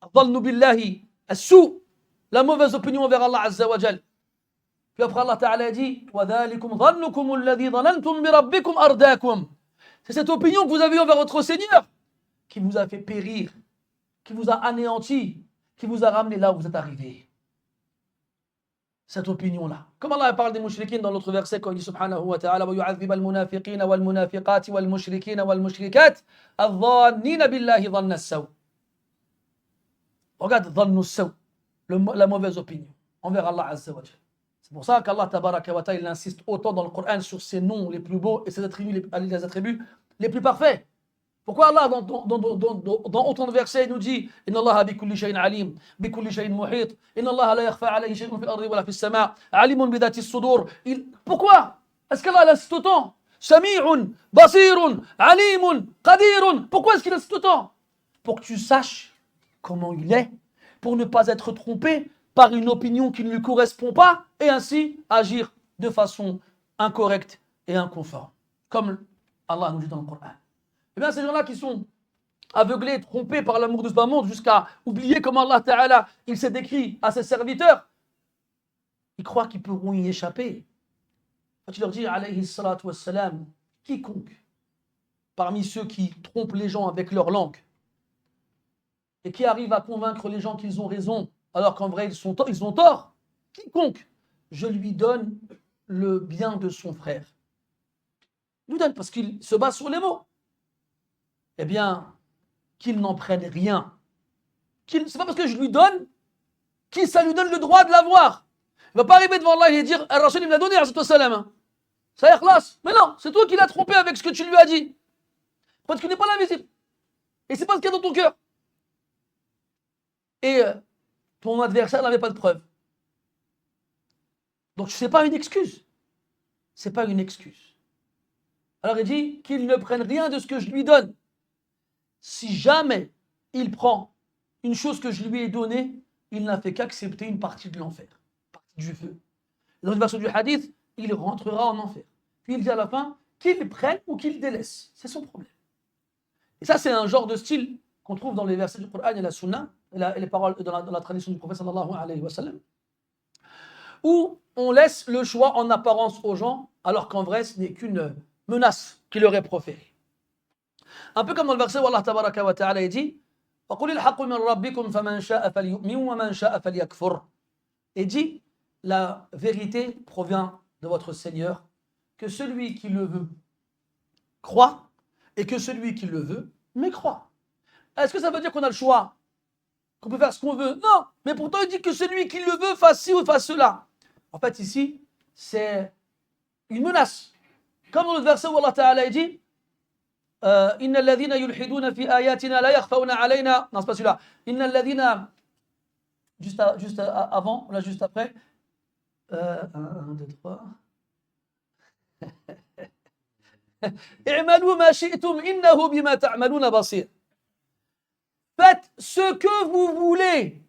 الظن بالله السوء. La mauvaise opinion envers Allah Azza wa Jal. Puis après Allah Ta'ala dit وَذَلِكُمْ ظَنُّكُمُ الَّذِي ظَنَنْتُمْ بِرَبِّكُمْ أَرْدَاكُمْ. C'est cette opinion que vous avez envers votre Seigneur qui vous a fait périr, qui vous a anéanti, qui vous a ramené là où vous êtes arrivé. Cette opinion-là. Comme Allah parle des mouchriquins dans l'autre verset quand il dit subhanahu wa ta'ala وَيُعَذِّبَ الْمُنَافِقِينَ وَالْمُنَافِقَاتِ وَالْمُشْرِكِينَ وَالْمُشْرِكَاتِ الظَّانِّينَ بِاللَّهِ ظَنَّ السَّوْءِ. Regarde ظَنُّ السَّوْء, la mauvaise opinion envers Allah Azza wa Jalla. C'est pour ça qu'Allah Tabaraka wa Ta'ala il insiste autant dans le Coran sur ses noms les plus beaux et ses attributs les attributs les plus parfaits. Pourquoi Allah dans autant de versets nous dit Inna Allah bi kulli shay'in alim, bi kulli shay'in muhit, Inna Allah la yakhfa alayhi shay'un fil ardi wala fis sama', alimun bi dhati as-sudur. Pourquoi est-ce qu'Allah insiste autant? Sami'un, basirun, alimun, qadirun. Pourquoi est-ce qu'il insiste autant? Pour que tu saches comment il est, pour ne pas être trompé par une opinion qui ne lui correspond pas et ainsi agir de façon incorrecte et inconforme. Comme Allah nous dit dans le Coran. Eh bien, ces gens-là qui sont aveuglés, trompés par l'amour de ce bas monde jusqu'à oublier comment Allah Ta'ala il s'est décrit à ses serviteurs, ils croient qu'ils pourront y échapper. Quand il leur dit, alayhi salatu wassalam, quiconque parmi ceux qui trompent les gens avec leur langue et qui arrivent à convaincre les gens qu'ils ont raison alors qu'en vrai ils ont tort, quiconque, je lui donne le bien de son frère. Il lui donne parce qu'il se base sur les mots. Eh bien, qu'il n'en prenne rien. C'est pas parce que je lui donne que ça lui donne le droit de l'avoir. Il ne va pas arriver devant Allah et dire Al-Rasul il me l'a donné, salam. Ça y est, classe. Mais non, c'est toi qui l'as trompé avec ce que tu lui as dit. Parce que tu n'es pas l'invisible. Et c'est pas ce qu'il y a dans ton cœur. Et ton adversaire n'avait pas de preuve. Donc ce n'est pas une excuse. Ce n'est pas une excuse. Alors il dit qu'il ne prenne rien de ce que je lui donne. Si jamais il prend une chose que je lui ai donnée, il n'a fait qu'accepter une partie de l'enfer, une partie du feu. Dans une version du hadith, il rentrera en enfer. Puis il dit à la fin qu'il prenne ou qu'il délaisse. C'est son problème. Et ça, c'est un genre de style qu'on trouve dans les versets du Coran et la Sunna, et les paroles dans la tradition du prophète sallallahu alayhi wa sallam. où on laisse le choix en apparence aux gens, alors qu'en vrai, ce n'est qu'une menace qui leur est proférée. Un peu comme dans le verset où Allah tabaraka wa ta'ala dit وَقُلِ الْحَقُّ مِنْ رَبِّكُمْ فَمَنْ شَاءَ فَلْيُؤْمِنْ وَمَنْ شَاءَ فَلْيَكْفُرْ. Et dit, la vérité provient de votre Seigneur, que celui qui le veut croit, et que celui qui le veut mécroit. Est-ce que ça veut dire qu'on a le choix, qu'on peut faire ce qu'on veut? Non, mais pourtant il dit que celui qui le veut fasse ci ou fasse cela. En fait ici, c'est une menace. Comme dans le verset où Allah Ta'ala dit إن الذين يلحدون في آياتنا لا يخفون علينا. Non, c'est pas celui-là. إن الذين juste avant, là juste après. 1, 2, 3. اعملوا ما شئتم إنه بما تعملون بصير. Faites ce que vous voulez.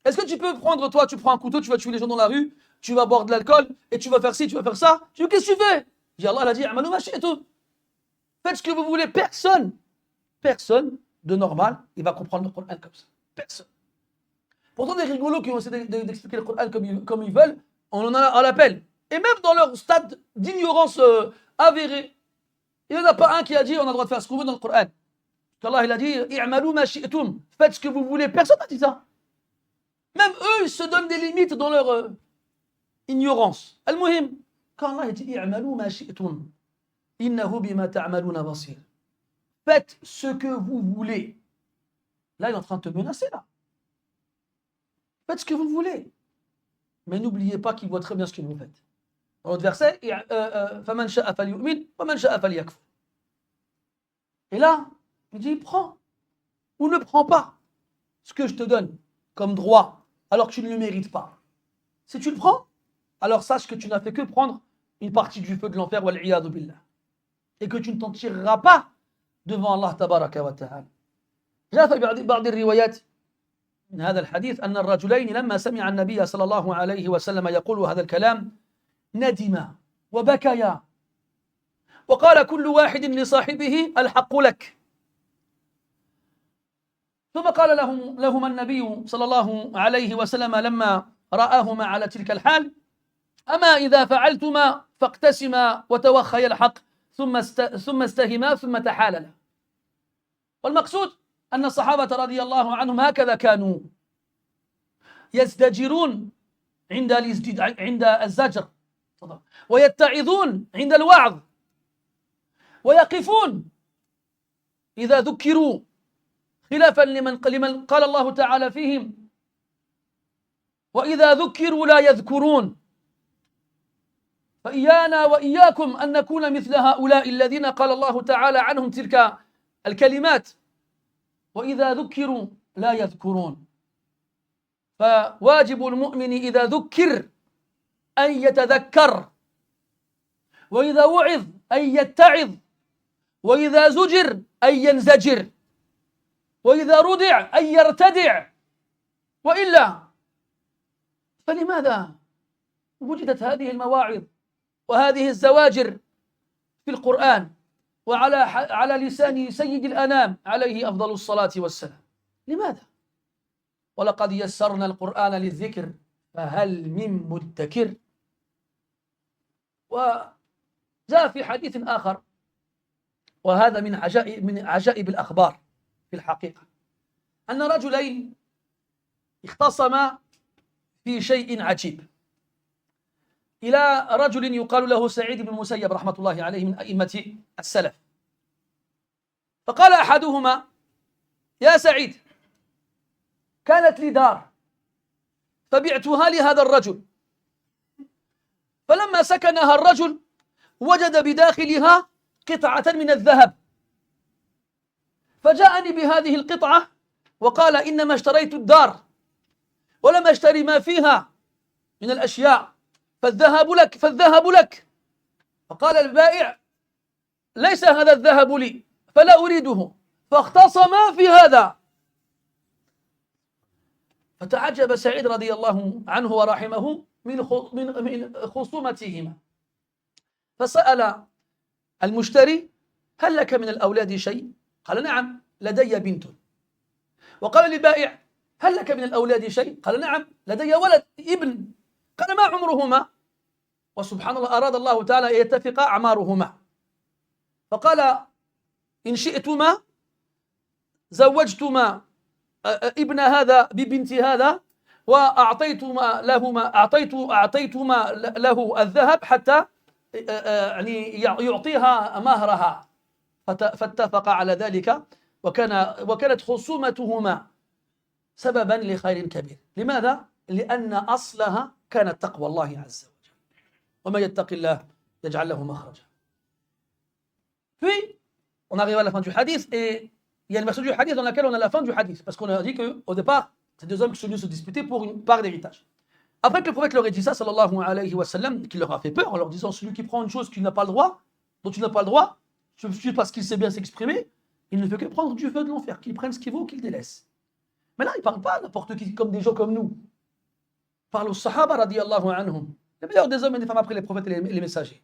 Est-ce que tu peux prendre, toi, tu prends un couteau, tu vas tuer les gens dans la rue, tu vas boire de l'alcool, et tu vas faire ci, tu vas faire ça. Qu'est-ce que tu fais? Allah a dit, اعملوا ما شئتم. Faites ce que vous voulez. Personne de normal, il va comprendre le Coran comme ça. Personne. Pourtant, des rigolos qui vont essayer d'expliquer le Coran comme ils veulent, on en a à l'appel. Et même dans leur stade d'ignorance avérée, il n'y en a pas un qui a dit on a le droit de faire ce qu'on veut dans le Coran. Allah il a dit i'malu ma shi'tum, faites ce que vous voulez. Personne n'a dit ça. Même eux, ils se donnent des limites dans leur ignorance. Al-Muhim, quand Allah a dit i'malu ma shi'tum, innahu bima ta'maluna basir. Faites ce que vous voulez. Là, il est en train de te menacer là. Faites ce que vous voulez. Mais n'oubliez pas qu'il voit très bien ce que vous faites. Dans l'autre verset, فَمَنْ شَاءَ فَلْيُؤْمِنْ وَمَنْ شَاءَ فَلْيَكْفُرْ. Et là, il dit, prends ou ne prends pas ce que je te donne comme droit, alors que tu ne le mérites pas. Si tu le prends, alors sache que tu n'as fait que prendre une partie du feu de l'enfer, wal-'iyadhu billah. Et que tu ne t'en tireras pas devant Allah tabaraka wa ta'ala. جاء في بعض الروايات من هذا الحديث أن الرجلين لما سمع النبي صلى الله عليه وسلم يقول هذا الكلام ندما وبكيا وقال كل واحد لصاحبه الحق لك. ثم قال لهما النبي صلى الله عليه وسلم لما رآهما على تلك الحال أما إذا فعلتما فاقتسما وتوخيا الحق ثم استهما ثم تحاللا. والمقصود أن الصحابة رضي الله عنهم هكذا كانوا يزدجرون عند الزجر ويتعظون عند الوعظ ويقفون إذا ذكروا خلافا لمن قال الله تعالى فيهم وإذا ذكروا لا يذكرون. فإيانا وإياكم أن نكون مثل هؤلاء الذين قال الله تعالى عنهم تلك الكلمات وإذا ذكروا لا يذكرون. فواجب المؤمن إذا ذكر أن يتذكر وإذا وعظ أن يتعظ وإذا زجر أن ينزجر وإذا ردع أن يرتدع وإلا فلماذا وجدت هذه المواعظ وهذه الزواجر في القرآن وعلى لسان سيد الأنام عليه أفضل الصلاة والسلام؟ لماذا؟ ولقد يسرنا القرآن للذكر فهل من مدكر. وجاء في حديث آخر وهذا من عجائب الأخبار في الحقيقة أن رجلين اختصما في شيء عجيب إلى رجل يقال له سعيد بن المسيب رحمة الله عليه من أئمة السلف. فقال أحدهما يا سعيد كانت لي دار فبعتها لهذا الرجل فلما سكنها الرجل وجد بداخلها قطعة من الذهب فجاءني بهذه القطعة وقال إنما اشتريت الدار ولم أشتري ما فيها من الأشياء فالذهب لك. فقال البائع ليس هذا الذهب لي فلا أريده. فاختصما في هذا. فتعجب سعيد رضي الله عنه ورحمه من خصومتهما فسأل المشتري هل لك من الأولاد شيء؟ قال نعم لدي بنت. وقال للبائع هل لك من الأولاد شيء؟ قال نعم لدي ولد ابن. قال ما عمرهما وسبحان الله أراد الله تعالى أن يتفق أعمارهما فقال إن شئتما زوجتما ابن هذا ببنت هذا وأعطيتما له الذهب حتى يعني يعطيها مهرها فاتفق على ذلك وكانت خصومتهما سببا لخير كبير. لماذا؟ لأن أصلها كانت تقوى الله عز وجل وما يتق الله يجعل له مخرجا. Puis on arrive à la fin du hadith et il y a une version du hadith dans laquelle on a la fin du hadith parce qu'on a dit qu'au départ c'est deux hommes qui sont venus se disputer pour une part d'héritage. Après que le prophète leur ait dit ça, sallallahu alayhi wa sallam, qu'il leur a fait peur en leur disant celui qui prend une chose qu'il n'a pas le droit, dont tu n'as pas le droit, parce qu'il sait bien s'exprimer, il ne fait que prendre du feu de l'enfer, qu'il prenne ce qu'il vaut, qu'il délaisse. Mais là, il ne parle pas à n'importe qui, comme des gens comme nous. Il parle aux sahaba radiyallahu anhum, les meilleurs des hommes et des femmes après les prophètes et les messagers.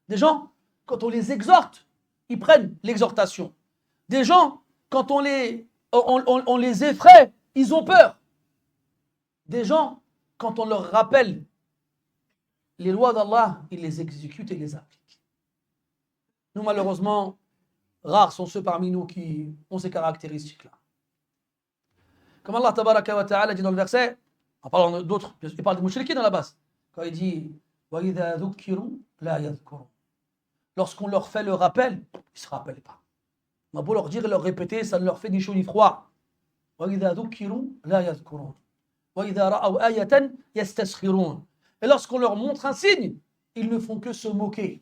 Des gens, quand on les exhorte, ils prennent l'exhortation. Des gens, quand on les effraie, ils ont peur. Des gens, quand on leur rappelle les lois d'Allah, ils les exécutent et les appliquent. Nous, malheureusement, rares sont ceux parmi nous qui ont ces caractéristiques-là. Comme Allah tabaraka wa ta'ala dit dans le verset, en parlant d'autres, il parle des mouchriquins dans la base, quand il dit وَإِذَا ذُكِّرُوا لَا يَذْكُرُونَ. Lorsqu'on leur fait le rappel, ils ne se rappellent pas. On a beau leur dire et leur répéter, ça ne leur fait ni chaud ni froid. وَإِذَا ذُكِّرُوا لَا يَذْكُرُونَ. Et lorsqu'on leur montre un signe, ils ne font que se moquer.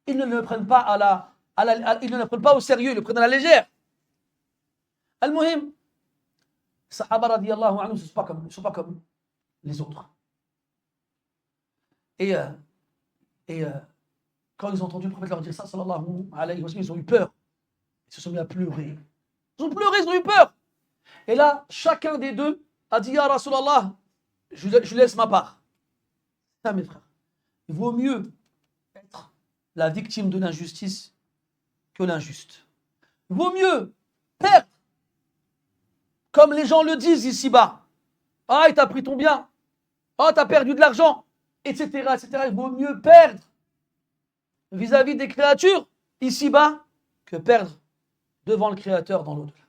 Ils ne le prennent pas ils ne le prennent pas au sérieux, ils le prennent à la légère. Al-Muhim, Sahaba radiyallahu anhu, ce ne sont pas comme les autres. Et quand ils ont entendu le prophète leur dire ça, sallallahu alayhi wa sallam, ils ont eu peur. Ils se sont mis à pleurer. Ils ont pleuré, ils ont eu peur. Et là, chacun des deux a dit, Ya Rasulallah, je laisse ma part. Ça, mes frères, il vaut mieux être la victime de l'injustice que l'injuste. Il vaut mieux perdre, comme les gens le disent ici-bas. Ah, il t'a pris ton bien. Ah, t'as perdu de l'argent, etc., etc. Il vaut mieux perdre vis-à-vis des créatures ici-bas que perdre devant le Créateur dans l'au-delà.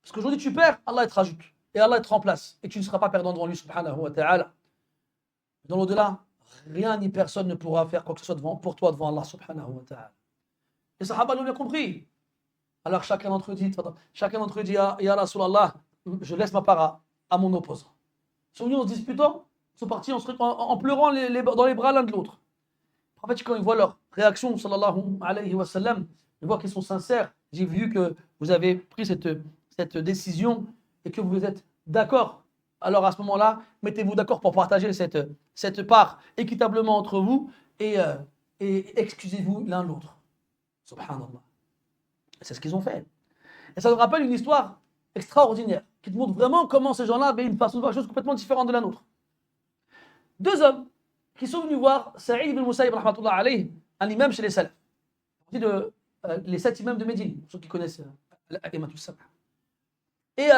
Parce qu'aujourd'hui, tu perds, Allah te rajoute. Et Allah te remplace. Et tu ne seras pas perdant devant lui, subhanahu wa ta'ala. Dans l'au-delà, rien ni personne ne pourra faire quoi que ce soit pour toi devant Allah, subhanahu wa ta'ala. Les sahaba l'ont bien compris. Alors chacun d'entre eux dit, Ya Rasulallah, je laisse ma part à mon opposant. Ils sont venus en se disputant, ils sont partis en pleurant dans les bras l'un de l'autre. En fait, quand ils voient leur réaction, sallallahu alayhi wa sallam, ils voient qu'ils sont sincères. J'ai vu que vous avez pris cette décision et que vous êtes d'accord. Alors à ce moment-là, mettez-vous d'accord pour partager cette part équitablement entre vous et excusez-vous l'un l'autre. Subhanallah. C'est ce qu'ils ont fait. Et ça nous rappelle une histoire extraordinaire qui te montre vraiment comment ces gens-là avaient une façon de voir les choses complètement différente de la nôtre. Deux hommes qui sont venus voir Saïd ibn Musayyib, rahmatullah alayhi, un imam chez les Salaf. Les 7 imams de Médine, ceux qui connaissent l'A'imatul Sab'a. Et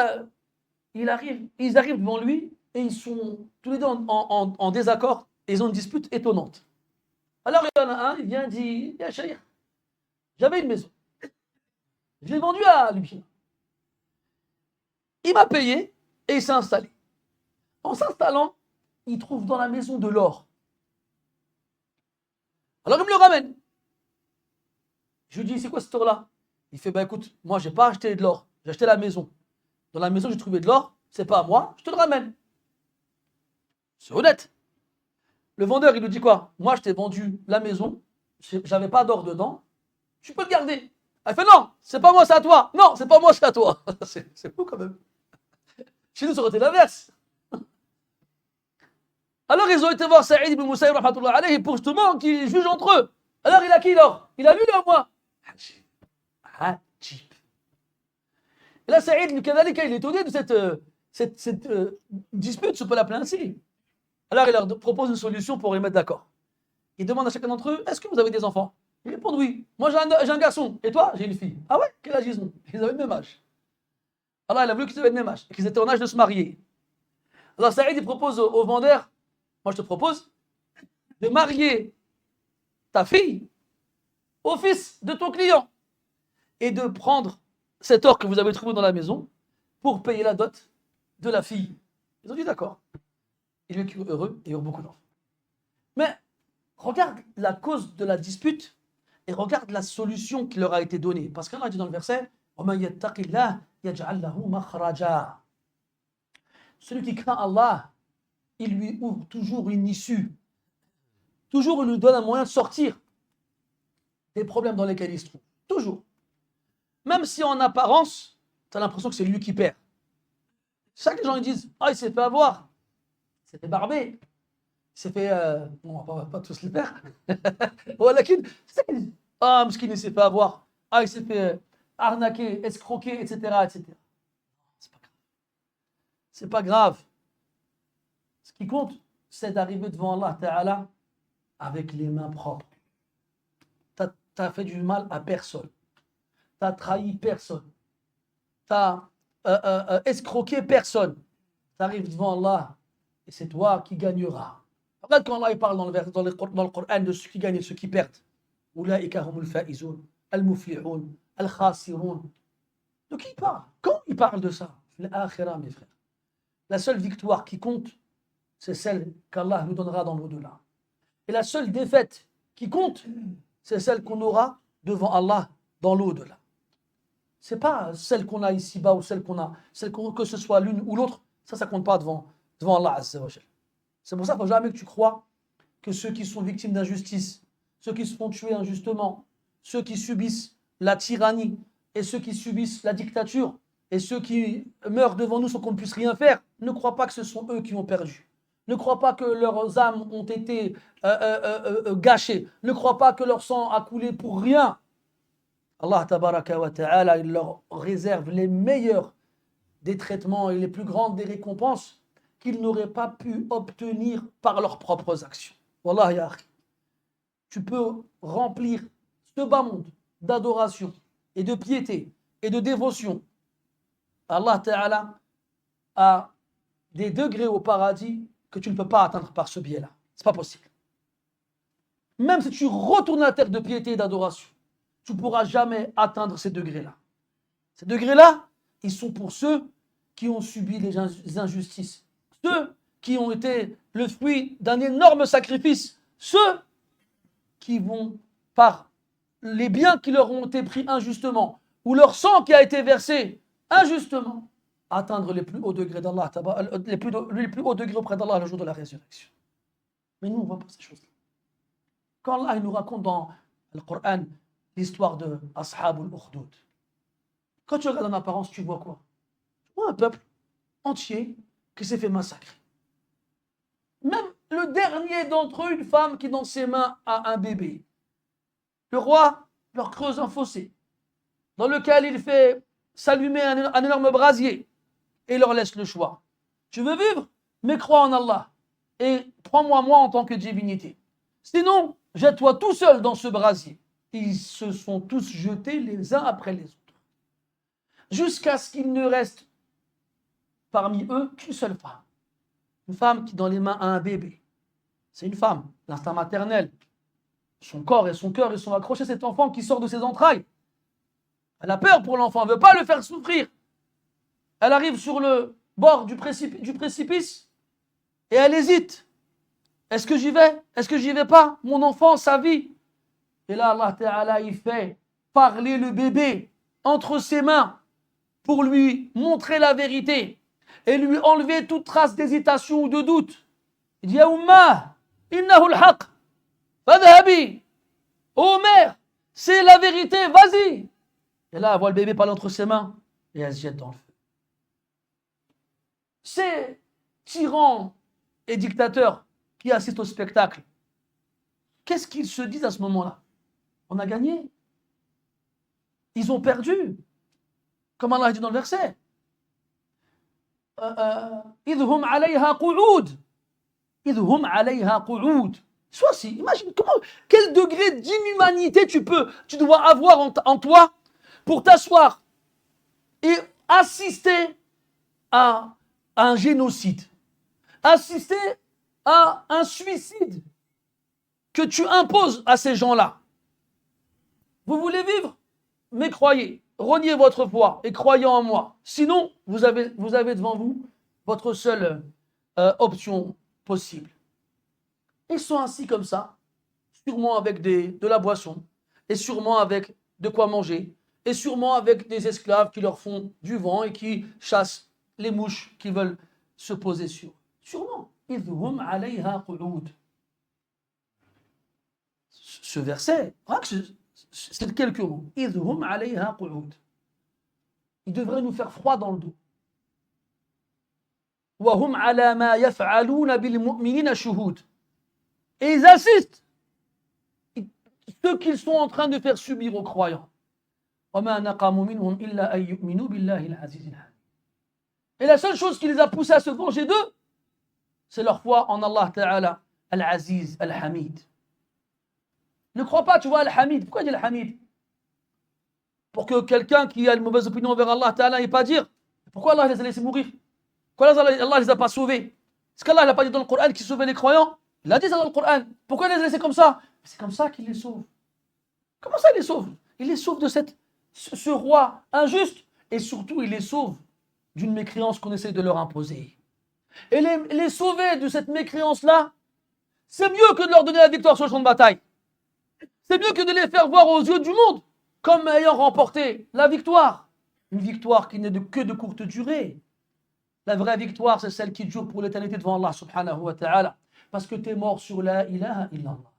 ils arrivent devant lui et ils sont tous les deux en désaccord et ils ont une dispute étonnante. Alors il y en a un, il vient et dit, Ya Shaykh, j'avais une maison. Je l'ai vendue à lui. Il m'a payé et il s'est installé. En s'installant, il trouve dans la maison de l'or. Alors il me le ramène. Je lui dis, c'est quoi cet or-là? Il fait, écoute, moi j'ai pas acheté de l'or, j'ai acheté la maison. Dans la maison j'ai trouvé de l'or, c'est pas à moi, je te le ramène. C'est honnête. Le vendeur, il lui dit quoi? Moi je t'ai vendu la maison, j'avais pas d'or dedans, tu peux le garder. Il fait, non, c'est pas moi, c'est à toi. Non, c'est pas moi, c'est à toi. C'est fou quand même. Chez nous, ça aurait été l'inverse. Alors ils ont été voir Saïd ibn Musayyib rahmatullah alayhi pour justement qu'ils jugent entre eux. Alors il a qui l'or? Il a lui ou moi? Ajib. Et là Saïd ibn Kadhalika, il est étonné de cette dispute, si on peut l'appeler ainsi. Alors il leur propose une solution pour les mettre d'accord. Il demande à chacun d'entre eux, est-ce que vous avez des enfants? Ils répondent oui. Moi j'ai un garçon. Et toi? J'ai une fille. Ah ouais? Quel âge ils ont? Ils avaient le même âge. Alors il a voulu qu'ils avaient le même âge et qu'ils étaient en âge de se marier. Alors Saïd il propose au vendeur Moi, je te propose de marier ta fille au fils de ton client et de prendre cet or que vous avez trouvé dans la maison pour payer la dot de la fille. Ils ont dit d'accord. Ils vécurent heureux et eurent beaucoup d'enfants. Mais regarde la cause de la dispute et regarde la solution qui leur a été donnée. Parce qu'Allah dit dans le verset وَمَنْ يَتَّقِ اللَّهَ يَجْعَلْ لَهُ مَخْرَجًا. Celui qui craint Allah, il lui ouvre toujours une issue. Toujours, il lui donne un moyen de sortir des problèmes dans lesquels il se trouve. Toujours. Même si en apparence, tu as l'impression que c'est lui qui perd. C'est ça que les gens ils disent. Ah, il s'est fait avoir. Il s'est fait barber. Il s'est fait. Bon, on va pas tous le faire. Voilà, c'est ça qu'ils disent. Ah, Mskin, il s'est fait avoir. Ah, il s'est fait arnaquer, escroquer, etc. etc. C'est pas grave. C'est pas grave. Ce qui compte, c'est d'arriver devant Allah Ta'ala avec les mains propres. Tu as fait du mal à personne. Tu as trahi personne. Tu as escroqué personne. Tu arrives devant Allah et c'est toi qui gagneras. Regarde quand Allah il parle dans le Coran de ceux qui gagnent et ceux qui perdent. Oulaïka humul fa'izoun, al-muflihoun, al-khasiroun. De qui il parle? Quand il parle de ça? L'akhira, mes frères. La seule victoire qui compte, c'est celle qu'Allah nous donnera dans l'au-delà. Et la seule défaite qui compte, c'est celle qu'on aura devant Allah dans l'au-delà. C'est pas celle qu'on a ici-bas ou que ce soit l'une ou l'autre, ça compte pas devant Allah Azza wa Jal. C'est pour ça qu'il ne faut jamais que tu crois que ceux qui sont victimes d'injustice, ceux qui se font tuer injustement, ceux qui subissent la tyrannie et ceux qui subissent la dictature et ceux qui meurent devant nous sans qu'on ne puisse rien faire, ne crois pas que ce sont eux qui ont perdu. Ne crois pas que leurs âmes ont été gâchées. Ne crois pas que leur sang a coulé pour rien. Allah tabaraka wa ta'ala, il leur réserve les meilleurs des traitements et les plus grandes des récompenses qu'ils n'auraient pas pu obtenir par leurs propres actions. Wallah ya akhi, tu peux remplir ce bas monde d'adoration et de piété et de dévotion. Allah Ta'ala a des degrés au paradis que tu ne peux pas atteindre par ce biais-là. C'est pas possible. Même si tu retournes la terre de piété et d'adoration, tu ne pourras jamais atteindre ces degrés-là. Ces degrés-là, ils sont pour ceux qui ont subi les injustices, ceux qui ont été le fruit d'un énorme sacrifice, ceux qui vont, par les biens qui leur ont été pris injustement, ou leur sang qui a été versé injustement, atteindre les plus hauts degrés d'Allah, les plus hauts degrés auprès d'Allah le jour de la résurrection. Mais nous, on ne voit pas ces choses-là. Quand Allah nous raconte dans le Coran l'histoire de Ashabul Ukhdud, quand tu regardes en apparence, tu vois quoi? Tu vois un peuple entier qui s'est fait massacrer. Même le dernier d'entre eux, une femme qui dans ses mains a un bébé. Le roi leur creuse un fossé dans lequel il fait s'allumer un énorme brasier et leur laisse le choix. Tu veux vivre, mais crois en Allah et prends-moi moi en tant que divinité. Sinon, jette-toi tout seul dans ce brasier. Ils se sont tous jetés les uns après les autres. Jusqu'à ce qu'il ne reste parmi eux qu'une seule femme. Une femme qui dans les mains a un bébé. C'est une femme, l'instinct maternel. Son corps et son cœur, ils sont accrochés à cet enfant qui sort de ses entrailles. Elle a peur pour l'enfant, elle ne veut pas le faire souffrir. Elle arrive sur le bord du précipice et elle hésite. Est-ce que j'y vais? Est-ce que j'y vais pas? Mon enfant, sa vie. Et là, Allah Ta'ala, il fait parler le bébé entre ses mains pour lui montrer la vérité et lui enlever toute trace d'hésitation ou de doute. Il dit, Ya Ummah, innahu al-haq, fadhabi. Oh mère, c'est la vérité, vas-y. Et là, elle voit le bébé parler entre ses mains et elle se jette dans le feu. Ces tyrans et dictateurs qui assistent au spectacle, qu'est-ce qu'ils se disent à ce moment-là? On a gagné. Ils ont perdu. Comme Allah dit dans le verset. Idhum alayha qu'oud. Idhum alayha qu'oud. Sois si, imagine quel degré d'inhumanité tu dois avoir en toi pour t'asseoir et assister à un génocide, assister à un suicide que tu imposes à ces gens-là. Vous voulez vivre? Mais croyez, reniez votre foi et croyez en moi. Sinon, vous avez devant vous votre seule option possible. Ils sont assis comme ça, sûrement avec de la boisson, et sûrement avec de quoi manger, et sûrement avec des esclaves qui leur font du vent et qui chassent les mouches qui veulent se poser sur eux. Sûrement. إِذْ هُمْ عَلَيْهَا قُعُودٌ. Ce verset, c'est quelques mots. إِذْ هُمْ عَلَيْهَا قُعُودٌ. Il devrait nous faire froid dans le dos. وَهُمْ عَلَى مَا يَفْعَلُونَ بِالْمُؤْمِنِينَ شُهُودٌ. Et ils assistent ce qu'ils sont en train de faire subir aux croyants. وَمَا نَقَمُوا مِنْهُمْ إِلَّا أَن يُؤْمِنُوا بِاللَّهِ الْعَزِيزِ الْحَمِيدِ. Et la seule chose qui les a poussés à se venger d'eux, c'est leur foi en Allah Ta'ala, Al-Aziz, Al-Hamid. Ne crois pas, tu vois, Al-Hamid. Pourquoi il dit Al-Hamid? Pour que quelqu'un qui a une mauvaise opinion envers Allah Ta'ala n'ait pas dire pourquoi Allah les a laissés mourir? Pourquoi Allah les a pas sauvés? Est-ce qu'Allah n'a pas dit dans le Coran qu'il sauvait les croyants? Il a dit ça dans le Coran. Pourquoi il les a laissés comme ça? C'est comme ça qu'il les sauve. Comment ça il les sauve? Il les sauve de ce roi injuste et surtout il les sauve d'une mécréance qu'on essaie de leur imposer. Et les sauver de cette mécréance-là, c'est mieux que de leur donner la victoire sur le champ de bataille. C'est mieux que de les faire voir aux yeux du monde comme ayant remporté la victoire. Une victoire qui n'est que de courte durée. La vraie victoire, c'est celle qui dure pour l'éternité devant Allah subhanahu wa ta'ala. Parce que tu es mort sur la ilaha illallah.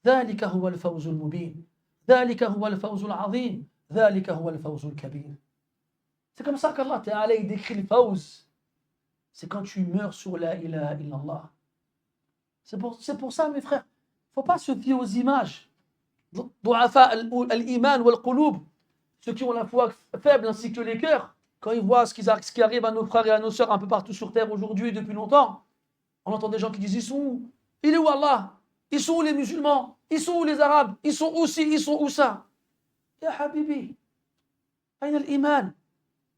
ذلك هو الفوز المبين. ذلك هو الفوز العظيم. ذلك هو الفوز الكبير. C'est comme ça qu'Allah Ta'ala il décrit le fawz. C'est quand tu meurs sur la ilaha illallah. C'est pour ça, mes frères, il ne faut pas se fier aux images. Du'afa al-iman wal-qulub, ceux qui ont la foi faible ainsi que les cœurs, quand ils voient ce qui arrive à nos frères et à nos sœurs un peu partout sur terre aujourd'hui et depuis longtemps, on entend des gens qui disent, ils sont où? Il est où Allah? Ils sont où les musulmans? Ils sont où les arabes? Ils sont où ci? Ils sont où ça? Ya habibi, aïna al-iman?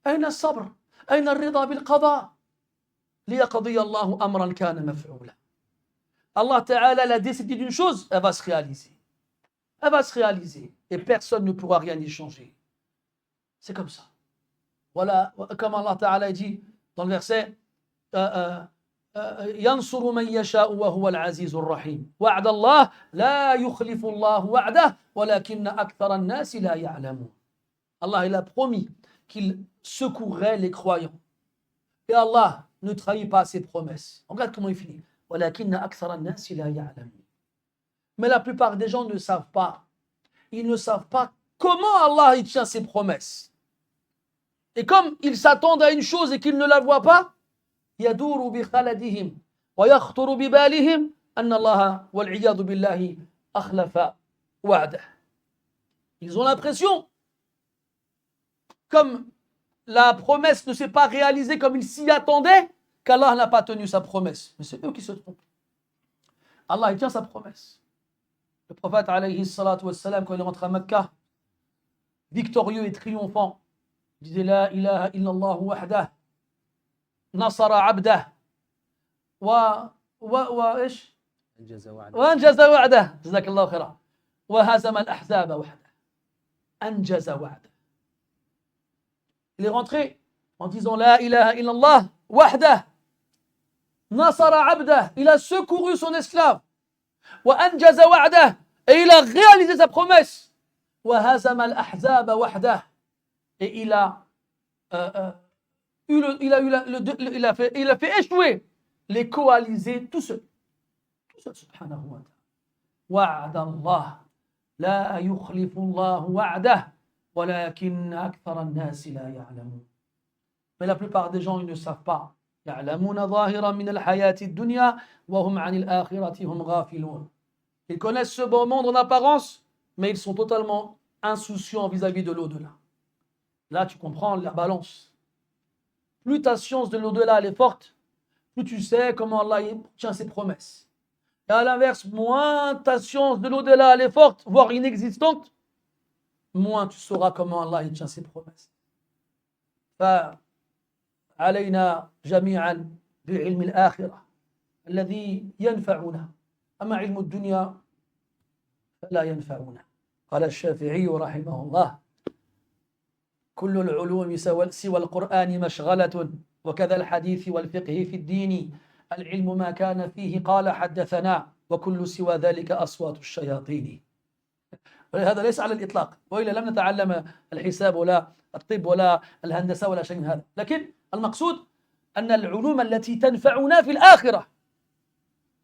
Aïna al-sabr? Aïna al-rida bil-qada? ليقضي الله أمرا كان مفعولا. Allah Ta'ala l'a décidé d'une chose, elle va se réaliser. Elle va se réaliser. Et personne ne pourra rien y changer. C'est comme ça. Voilà, comme Allah Ta'ala dit dans le verset ينصر من يشاء وهو العزيز الرحيم. وعد الله لا يخلف الله وعده ولكن أكثر الناس لا يعلمون. Allah il a promis qu'il secouerait les croyants. Et Allah ne trahit pas ses promesses. Regarde comment il finit. Mais la plupart des gens ne savent pas. Ils ne savent pas comment Allah il tient ses promesses. Et comme ils s'attendent à une chose et qu'ils ne la voient pas, يدور بخلدهم ويخطر ببالهم أن الله والعياذ بالله أخلف وعده. Ils ont l'impression, comme la promesse ne s'est pas réalisée comme ils s'y attendaient, qu'Allah n'a pas tenu sa promesse. Mais c'est eux qui se trompent. Allah il tient sa promesse. Le prophète alayhi salatu wassalam, quand il rentre à Mecca, victorieux et triomphant, disait La ilaha illallah wahdah, nasara abdah, wa إيش وأنجز وعده جزاك الله خيرا وهزم الأحزاب وحده أنجز وعده. Il est rentré en disant La ilaha illallah wahdah, nasara abdah, il a secouru son esclave, wa anjaza wa'dah, et il a réalisé sa promesse, wa hazama al-ahzab wahdah, et il a fait échouer les coalisés tout seul subhanahu wa ta'ala. Wa'da Allah la yukhlifu Allah wa'dah walakin akthara an-nas la ya'lamun. Mais la plupart des gens ils ne savent pas. يعلمون ظاهرا من الحياة الدنيا وهم عن الآخرة هم غافلون. Ils connaissent ce beau monde en apparence, mais ils sont totalement insouciants vis-à-vis de l'au-delà. Là, tu comprends la balance. Plus ta science de l'au-delà elle est forte, plus tu sais comment Allah tient ses promesses. Et à l'inverse, moins ta science de l'au-delà elle est forte, voire inexistante, moins tu sauras comment Allah tient ses promesses. علينا جميعا بعلم الآخرة الذي ينفعنا، أما علم الدنيا فلا ينفعنا. قال الشافعي رحمه الله: كل العلوم سوى القرآن مشغلة، وكذا الحديث والفقه في الدين، العلم ما كان فيه قال حدثنا، وكل سوى ذلك أصوات الشياطين. هذا ليس على الإطلاق، وإلا لم نتعلم الحساب ولا الطب ولا الهندسة ولا شيء من هذا. لكن المقصود أن العلوم التي تنفعنا في الآخرة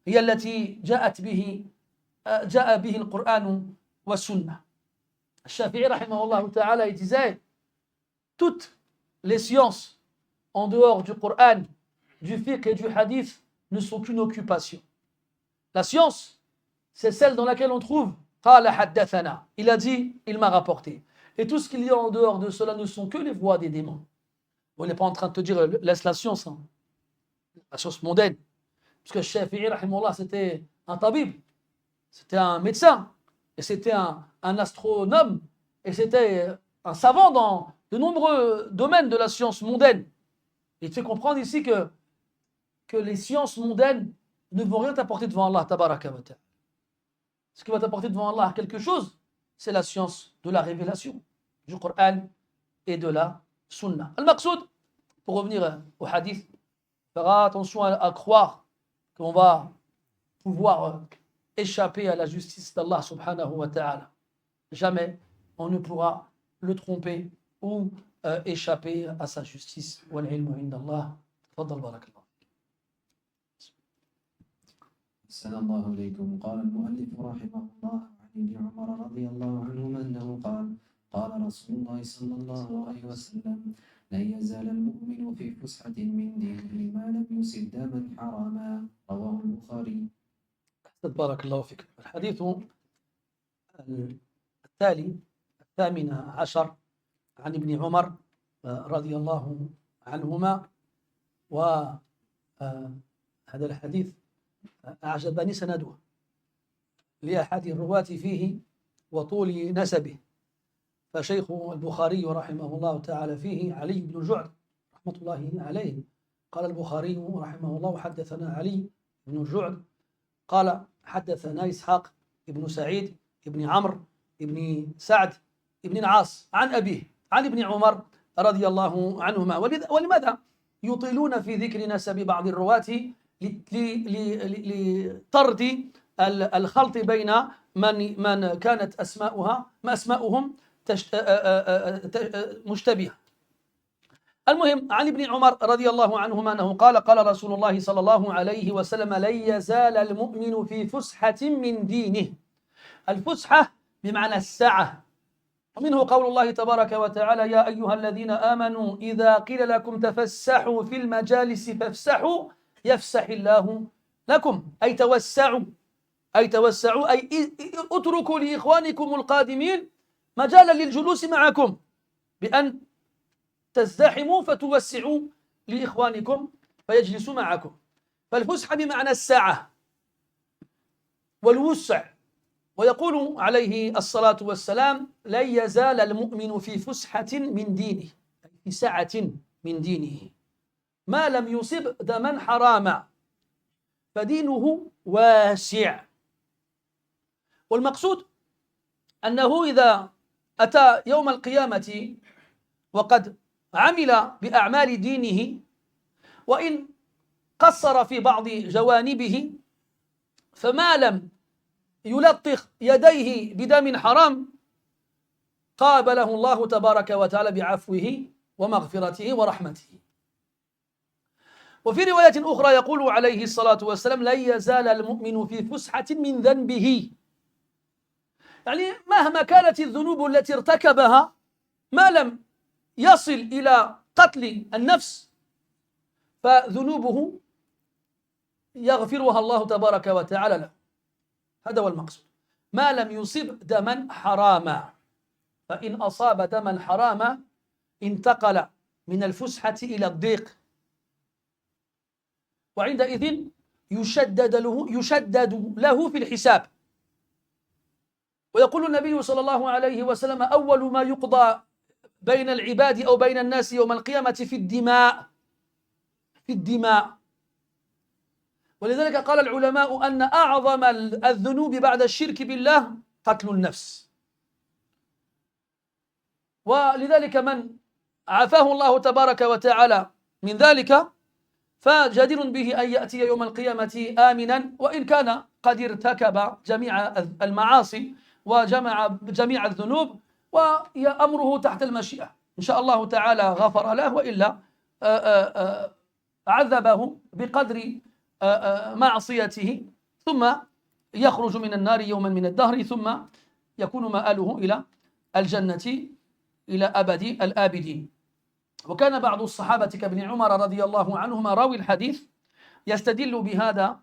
هي التي جاء به القرآن والسنة. الشافعي رحمه الله تعالى il disait: toutes les sciences en dehors du Coran, du fiqh et du hadith ne sont qu'une occupation. La science, c'est celle dans laquelle on trouve قال حدثنا, il a dit, il m'a rapporté. Et tout ce qu'il y a en dehors de cela ne sont que les voix des démons. On n'est pas en train de te dire laisse la science, hein. La science mondaine. Parce que Shafi'i, rahimahullah, c'était un tabib, c'était un médecin, et c'était un astronome, et c'était un savant dans de nombreux domaines de la science mondaine. Et tu fais comprendre ici que les sciences mondaines ne vont rien t'apporter devant Allah, tabaraka wa ta'ala. Ce qui va t'apporter devant Allah quelque chose, c'est la science de la révélation, du Coran et de la Sunna. Al-Maqsoud, pour revenir au hadith, fera attention à croire qu'on va pouvoir échapper à la justice d'Allah subhanahu wa ta'ala. Jamais on ne pourra le tromper ou échapper à sa justice. Wal ilmu indallah. Tfaddal barakallah. أحسن الله إليكم. قال المؤلف رحمه الله عن ابن عمر رضي الله عنهما أنه قال: قال رسول الله صلى الله عليه وسلم: لن يزال المؤمن في فسحة من دينه ما لم يصب دما حراما. رواه البخاري. بارك الله فيك. الحديث التالي 18 عن ابن عمر رضي الله عنهما، وهذا الحديث أعجبني سنده لأحد الرواة فيه وطول نسبه، فشيخ البخاري رحمه الله تعالى فيه علي بن جعد رحمة الله عليه. قال البخاري رحمه الله: حدثنا علي بن جعد قال حدثنا إسحاق بن سعيد بن عمرو بن سعد بن العاص عن أبيه عن ابن عمر رضي الله عنهما. ولماذا يطيلون في ذكر نسب بعض الرواة؟ لطرد الخلط بين من كانت أسماؤهم مشتبهة. المهم، عن ابن عمر رضي الله عنهما أنه قال: قال رسول الله صلى الله عليه وسلم: لن يزال المؤمن في فسحة من دينه. الفسحة بمعنى السعة، ومنه قول الله تبارك وتعالى: يا أيها الذين آمنوا إذا قيل لكم تفسحوا في المجالس فافسحوا يفسح الله لكم. أي توسعوا، أي اتركوا لإخوانكم القادمين مجالا للجلوس معكم، بأن تزدحموا فتوسعوا لإخوانكم فيجلسوا معكم. فالفسحة بمعنى السعة والوسع. ويقول عليه الصلاة والسلام: لن يزال المؤمن في فسحة من دينه، في سعة من دينه، ما لم يصب دما حراما، فدينه واسع. والمقصود أنه إذا أتى يوم القيامة وقد عمل بأعمال دينه، وإن قصر في بعض جوانبه، فما لم يلطخ يديه بدم حرام قابله الله تبارك وتعالى بعفوه ومغفرته ورحمته. وفي رواية أخرى يقول عليه الصلاة والسلام: لن يزال المؤمن في فسحة من ذنبه. يعني مهما كانت الذنوب التي ارتكبها، ما لم يصل إلى قتل النفس، فذنوبه يغفرها الله تبارك وتعالى له. هذا هو المقصود. ما لم يصب دما حراما، فإن أصاب دما حراما انتقل من الفسحة إلى الضيق، وعندئذ يشدد له في الحساب. ويقول النبي صلى الله عليه وسلم: أول ما يقضى بين العباد أو بين الناس يوم القيامة في الدماء. ولذلك قال العلماء أن أعظم الذنوب بعد الشرك بالله قتل النفس. ولذلك من عافاه الله تبارك وتعالى من ذلك فجدير به أن يأتي يوم القيامة آمنا، وإن كان قد ارتكب جميع المعاصي وجمع جميع الذنوب، وأمره تحت المشيئة. إن شاء الله تعالى غفر له، وإلا عذبه بقدر معصيته، ثم يخرج من النار يوما من الدهر، ثم يكون مآله إلى الجنة إلى أبد الآبدين. وكان بعض الصحابة كابن عمر رضي الله عنهما راوي الحديث يستدل بهذا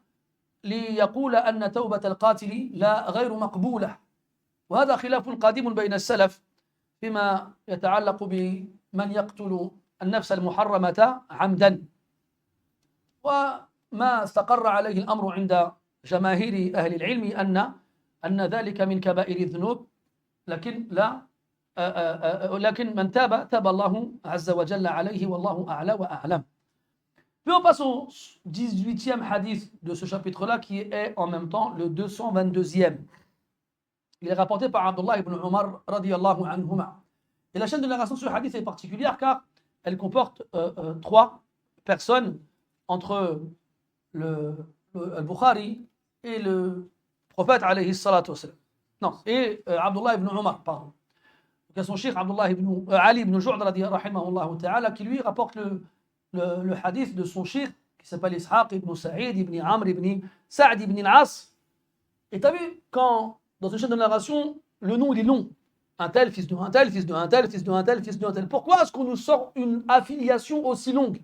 ليقول أن توبة القاتل لا غير مقبولة، وهذا خلاف قديم بين السلف فيما يتعلق بمن يقتل النفس المحرمة عمدا. وما استقر عليه الأمر عند جماهير أهل العلم أن ذلك من كبائر الذنوب، لكن من تاب الله عز وجل عليه، والله أعلى وأعلم. Puis on passe au 18e hadith de ce chapitre-là, qui est en même temps le 222e. Il est rapporté par Abdullah ibn Umar radiyallahu anhuma. Et la chaîne de narration de ce hadith est particulière car elle comporte 3 personnes entre le Bukhari et le prophète alayhi salatu wassalam. Non, et Abdullah ibn Umar, pardon. Il y a son cheikh Abdullah ibn Ali ibn Ju'd rahimahullah ta'ala qui lui rapporte le hadith de son cheikh qui s'appelle Ishaq ibn Sa'id ibn Amr ibn Sa'd ibn al-As. Et tu as vu, quand dans une chaîne de narration, le nom il est long. Un tel, fils de un tel, fils de un tel, fils de un tel, fils de un tel. Pourquoi est-ce qu'on nous sort une affiliation aussi longue?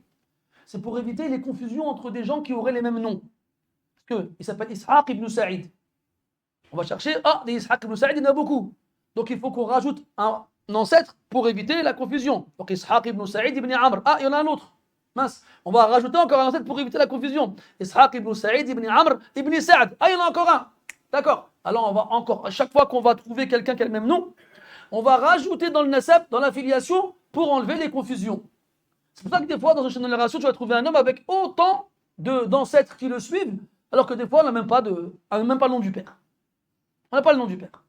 C'est pour éviter les confusions entre des gens qui auraient les mêmes noms. Parce qu'il s'appelle Ishaq ibn Sa'id. On va chercher, des Ishaq ibn Sa'id, il y en a beaucoup. Donc il faut qu'on rajoute un ancêtre pour éviter la confusion. Donc Ishaq ibn Sa'id ibn Amr. Il y en a un autre. Mince. On va rajouter encore un ancêtre pour éviter la confusion. Ishaq ibn Sa'id ibn Amr ibn Sa'd. Il y en a encore un. D'accord. Alors on va encore, à chaque fois qu'on va trouver quelqu'un qui a le même nom, on va rajouter dans le nasab, dans l'affiliation, pour enlever les confusions. C'est pour ça que des fois, dans une chaîne de narration, tu vas trouver un homme avec autant d'ancêtres qui le suivent, alors que des fois, on n'a même pas le nom du père. On n'a pas le nom du père.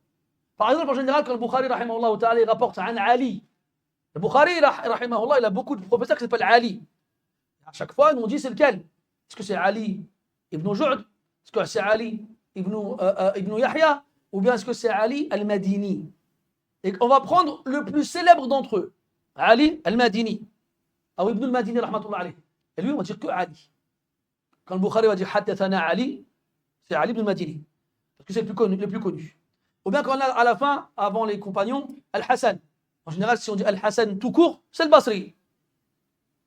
Par exemple, en général, quand le Bukhari, rahimahullah ta'ala, il rapporte un Ali, le Bukhari, rahimahullah, il a beaucoup de professeurs qui s'appellent Ali. À chaque fois, ils nous dit c'est lequel? Est-ce que c'est Ali ibn Ju'd? Est-ce que c'est Ali ibn Yahya? Ou bien est-ce que c'est Ali al-Madini? Et on va prendre le plus célèbre d'entre eux, Ali al-Madini, ou Ibn al-Madini, rahmatullah alayh. Et lui, on va dire que Ali. Quand le Bukhari va dire Haddathana Ali, c'est Ali ibn al-Madini, parce que c'est le plus connu. Ou bien quand on a à la fin, avant les compagnons, Al-Hassan. En général, si on dit Al-Hassan tout court, c'est le Basri.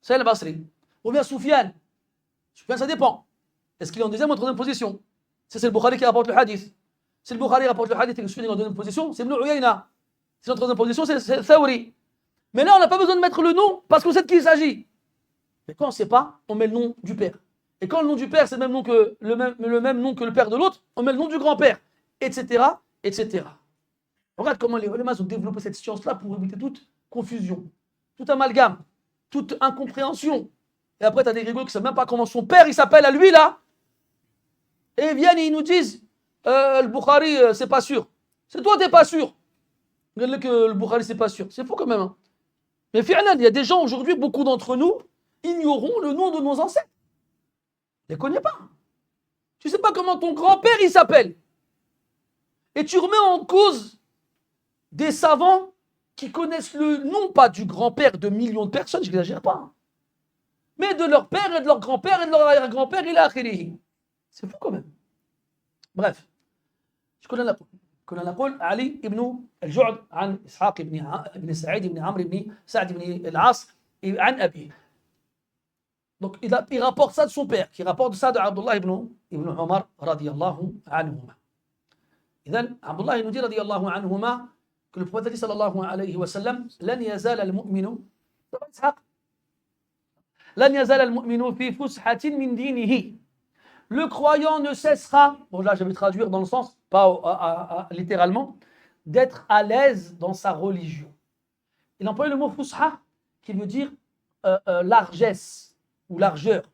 C'est le Basri. Ou bien Soufiane. Soufiane, ça dépend. Est-ce qu'il est en deuxième ou en troisième position? C'est le Bukhari qui rapporte le hadith. Si le Bukhari rapporte le hadith et que Soufiane est en deuxième position, c'est Ibn Uyayna. Si en troisième position, c'est Thawri. Mais là, on n'a pas besoin de mettre le nom parce qu'on sait de qui il s'agit. Mais quand on ne sait pas, on met le nom du père. Et quand le nom du père, c'est le même nom que le père de l'autre, on met le nom du grand-père, etc., etc. Regarde comment les ulama ont développé cette science-là pour éviter toute confusion, tout amalgame, toute incompréhension. Et après, tu as des rigolos qui ne savent même pas comment son père, il s'appelle à lui, là. Et ils viennent et ils nous disent, le Bukhari, c'est pas sûr. C'est toi, t'es pas sûr. Regarde-le que le Bukhari, c'est pas sûr. C'est faux quand même. Hein. Mais fi'lan, il y a des gens aujourd'hui, beaucoup d'entre nous, ignorons le nom de nos ancêtres. Tu ne les connais pas. Tu ne sais pas comment ton grand-père, il s'appelle. Et tu remets en cause des savants qui connaissent le nom, pas du grand-père de millions de personnes, je n'exagère pas, hein, mais de leur père et de leur grand-père et de leur arrière-grand-père, il a akhirihi. C'est fou quand même. Bref. كنا نقول علي ابن الجعد عن إسحاق ابن سعيد ابن عمرو ابن سعد ابن العاص عن أبيه. Donc il rapporte ça de son père, qui rapporte ça de Abdullah ibn Umar radiyallahu anhuma. إذن عبد الله nous dit radiyallahu anhuma que le prophète sallallahu alayhi wa sallam لن يزال المؤمن إسحاق لن يزال المؤمن في فسحة من دينه. Le croyant ne cessera, bon là je vais traduire dans le sens, pas littéralement, d'être à l'aise dans sa religion. Il emploie le mot fusha qui veut dire largesse ou largeur.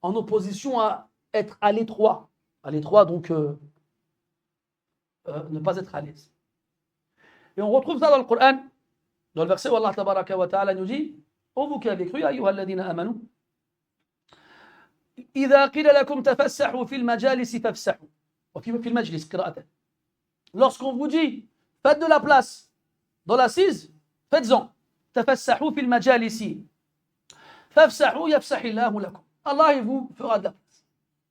en opposition à être à l'étroit. À l'étroit, donc ne pas être à l'aise. Et on retrouve ça dans le Coran, dans le verset où Allah tabaraka wa ta'ala nous dit, ô vous qui avez cru, ayyuha alladhina amanu, إذا قيل لكم تفسحوا في المجالس فافسحوا وفي المجلس قراءة. Lorsqu'on vous dit, faites de la place dans l'assise, faites-en. تفسحوا في المجالس فافسحوا يفسح الله لكم. Allah il vous fera de la place.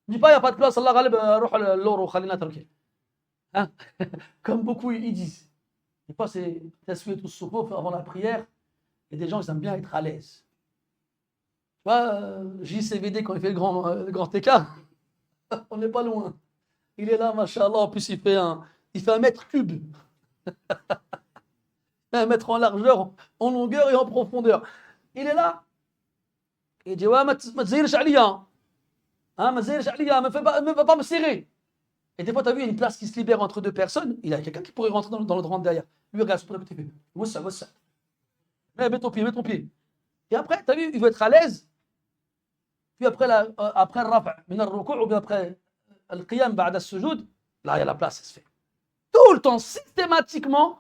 Ne dis pas il n'y a pas de place, Allah غالب روح لورو خلينا tranquille. Hein? Comme beaucoup ils disent. Et pas c'est taswiyat as-sufuf avant la prière. Et des gens ils aiment bien être à l'aise. Tu vois, JCVD quand il fait le grand écart, on n'est pas loin. Il est là, machallah, en plus il fait un mètre cube. Un mètre en largeur, en longueur et en profondeur. Il est là. Il dit, ouais, ma tzaïrch aliya. Hein, ma tzaïrch aliya, ne va pas me serrer. Et des fois, tu as vu, il y a une place qui se libère entre deux personnes. Il y a quelqu'un qui pourrait rentrer dans le rang derrière. Lui, regarde, c'est pour côté. Wassa, wassa. Mets ton pied, mets ton pied. Et après, tu as vu, il veut être à l'aise. Puis après le rafa', min al-ruku' ou bien après le qiyam ba'da al-sujud, là, il y a la place, ça se fait. Tout le temps, systématiquement,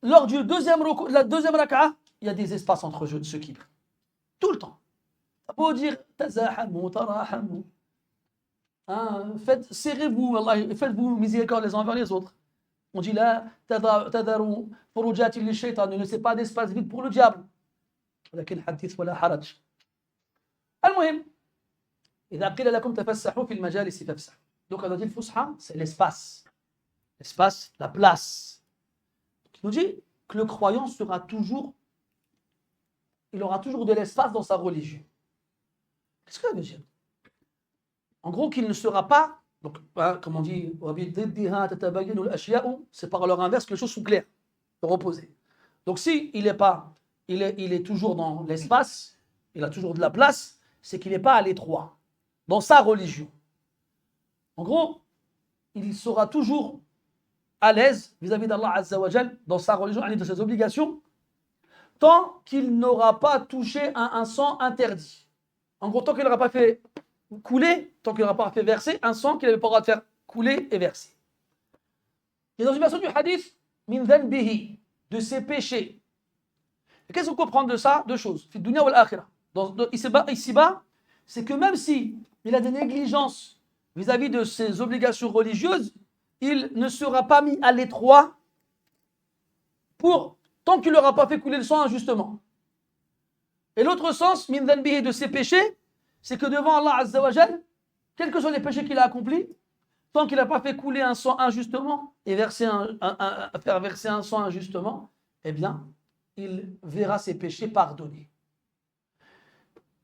lors du la deuxième raka'a, il y a des espaces entre ceux qui prient. Tout le temps. Ça peut dire tazahamu, tarahamu. Hein, serrez-vous, faites-vous miséricorde les uns envers les autres. On dit là, tadaru furujati li shaytan, ne laissez pas d'espace vide pour le diable. ولكن حديث ولا حرج. المهم إذا قيل لكم تفسحوا في المجالس فافسحوا. Donc on a dit le fusha, c'est l'espace. L'espace, la place. Il nous dit que le croyant il aura toujours de l'espace dans sa religion. Qu'est-ce que ça veut dire? En gros, qu'il ne sera pas, donc, comme on dit, c'est par leur inverse que les choses sont claires, reposées. Donc si il est toujours dans l'espace, il a toujours de la place, c'est qu'il n'est pas à l'étroit dans sa religion. En gros, il sera toujours à l'aise vis-à-vis d'Allah Azza wa Jal dans sa religion, de ses obligations, tant qu'il n'aura pas touché un sang interdit. En gros, tant qu'il n'aura pas fait couler, tant qu'il n'aura pas fait verser un sang qu'il n'avait pas le droit de faire couler et verser. Et dans une version du hadith, min dhanbihi, de ses péchés. Et qu'est-ce qu'on comprend de ça? Deux choses. Fi dunya wal akhirah. Ici-bas, c'est que même si il a des négligences vis-à-vis de ses obligations religieuses, il ne sera pas mis à l'étroit tant qu'il n'aura pas fait couler le sang injustement. Et l'autre sens, min dhanbihi, de ses péchés, c'est que devant Allah Azza wa Jal, quels que soient les péchés qu'il a accomplis, tant qu'il n'a pas fait couler un sang injustement et faire verser un sang injustement, eh bien, il verra ses péchés pardonnés.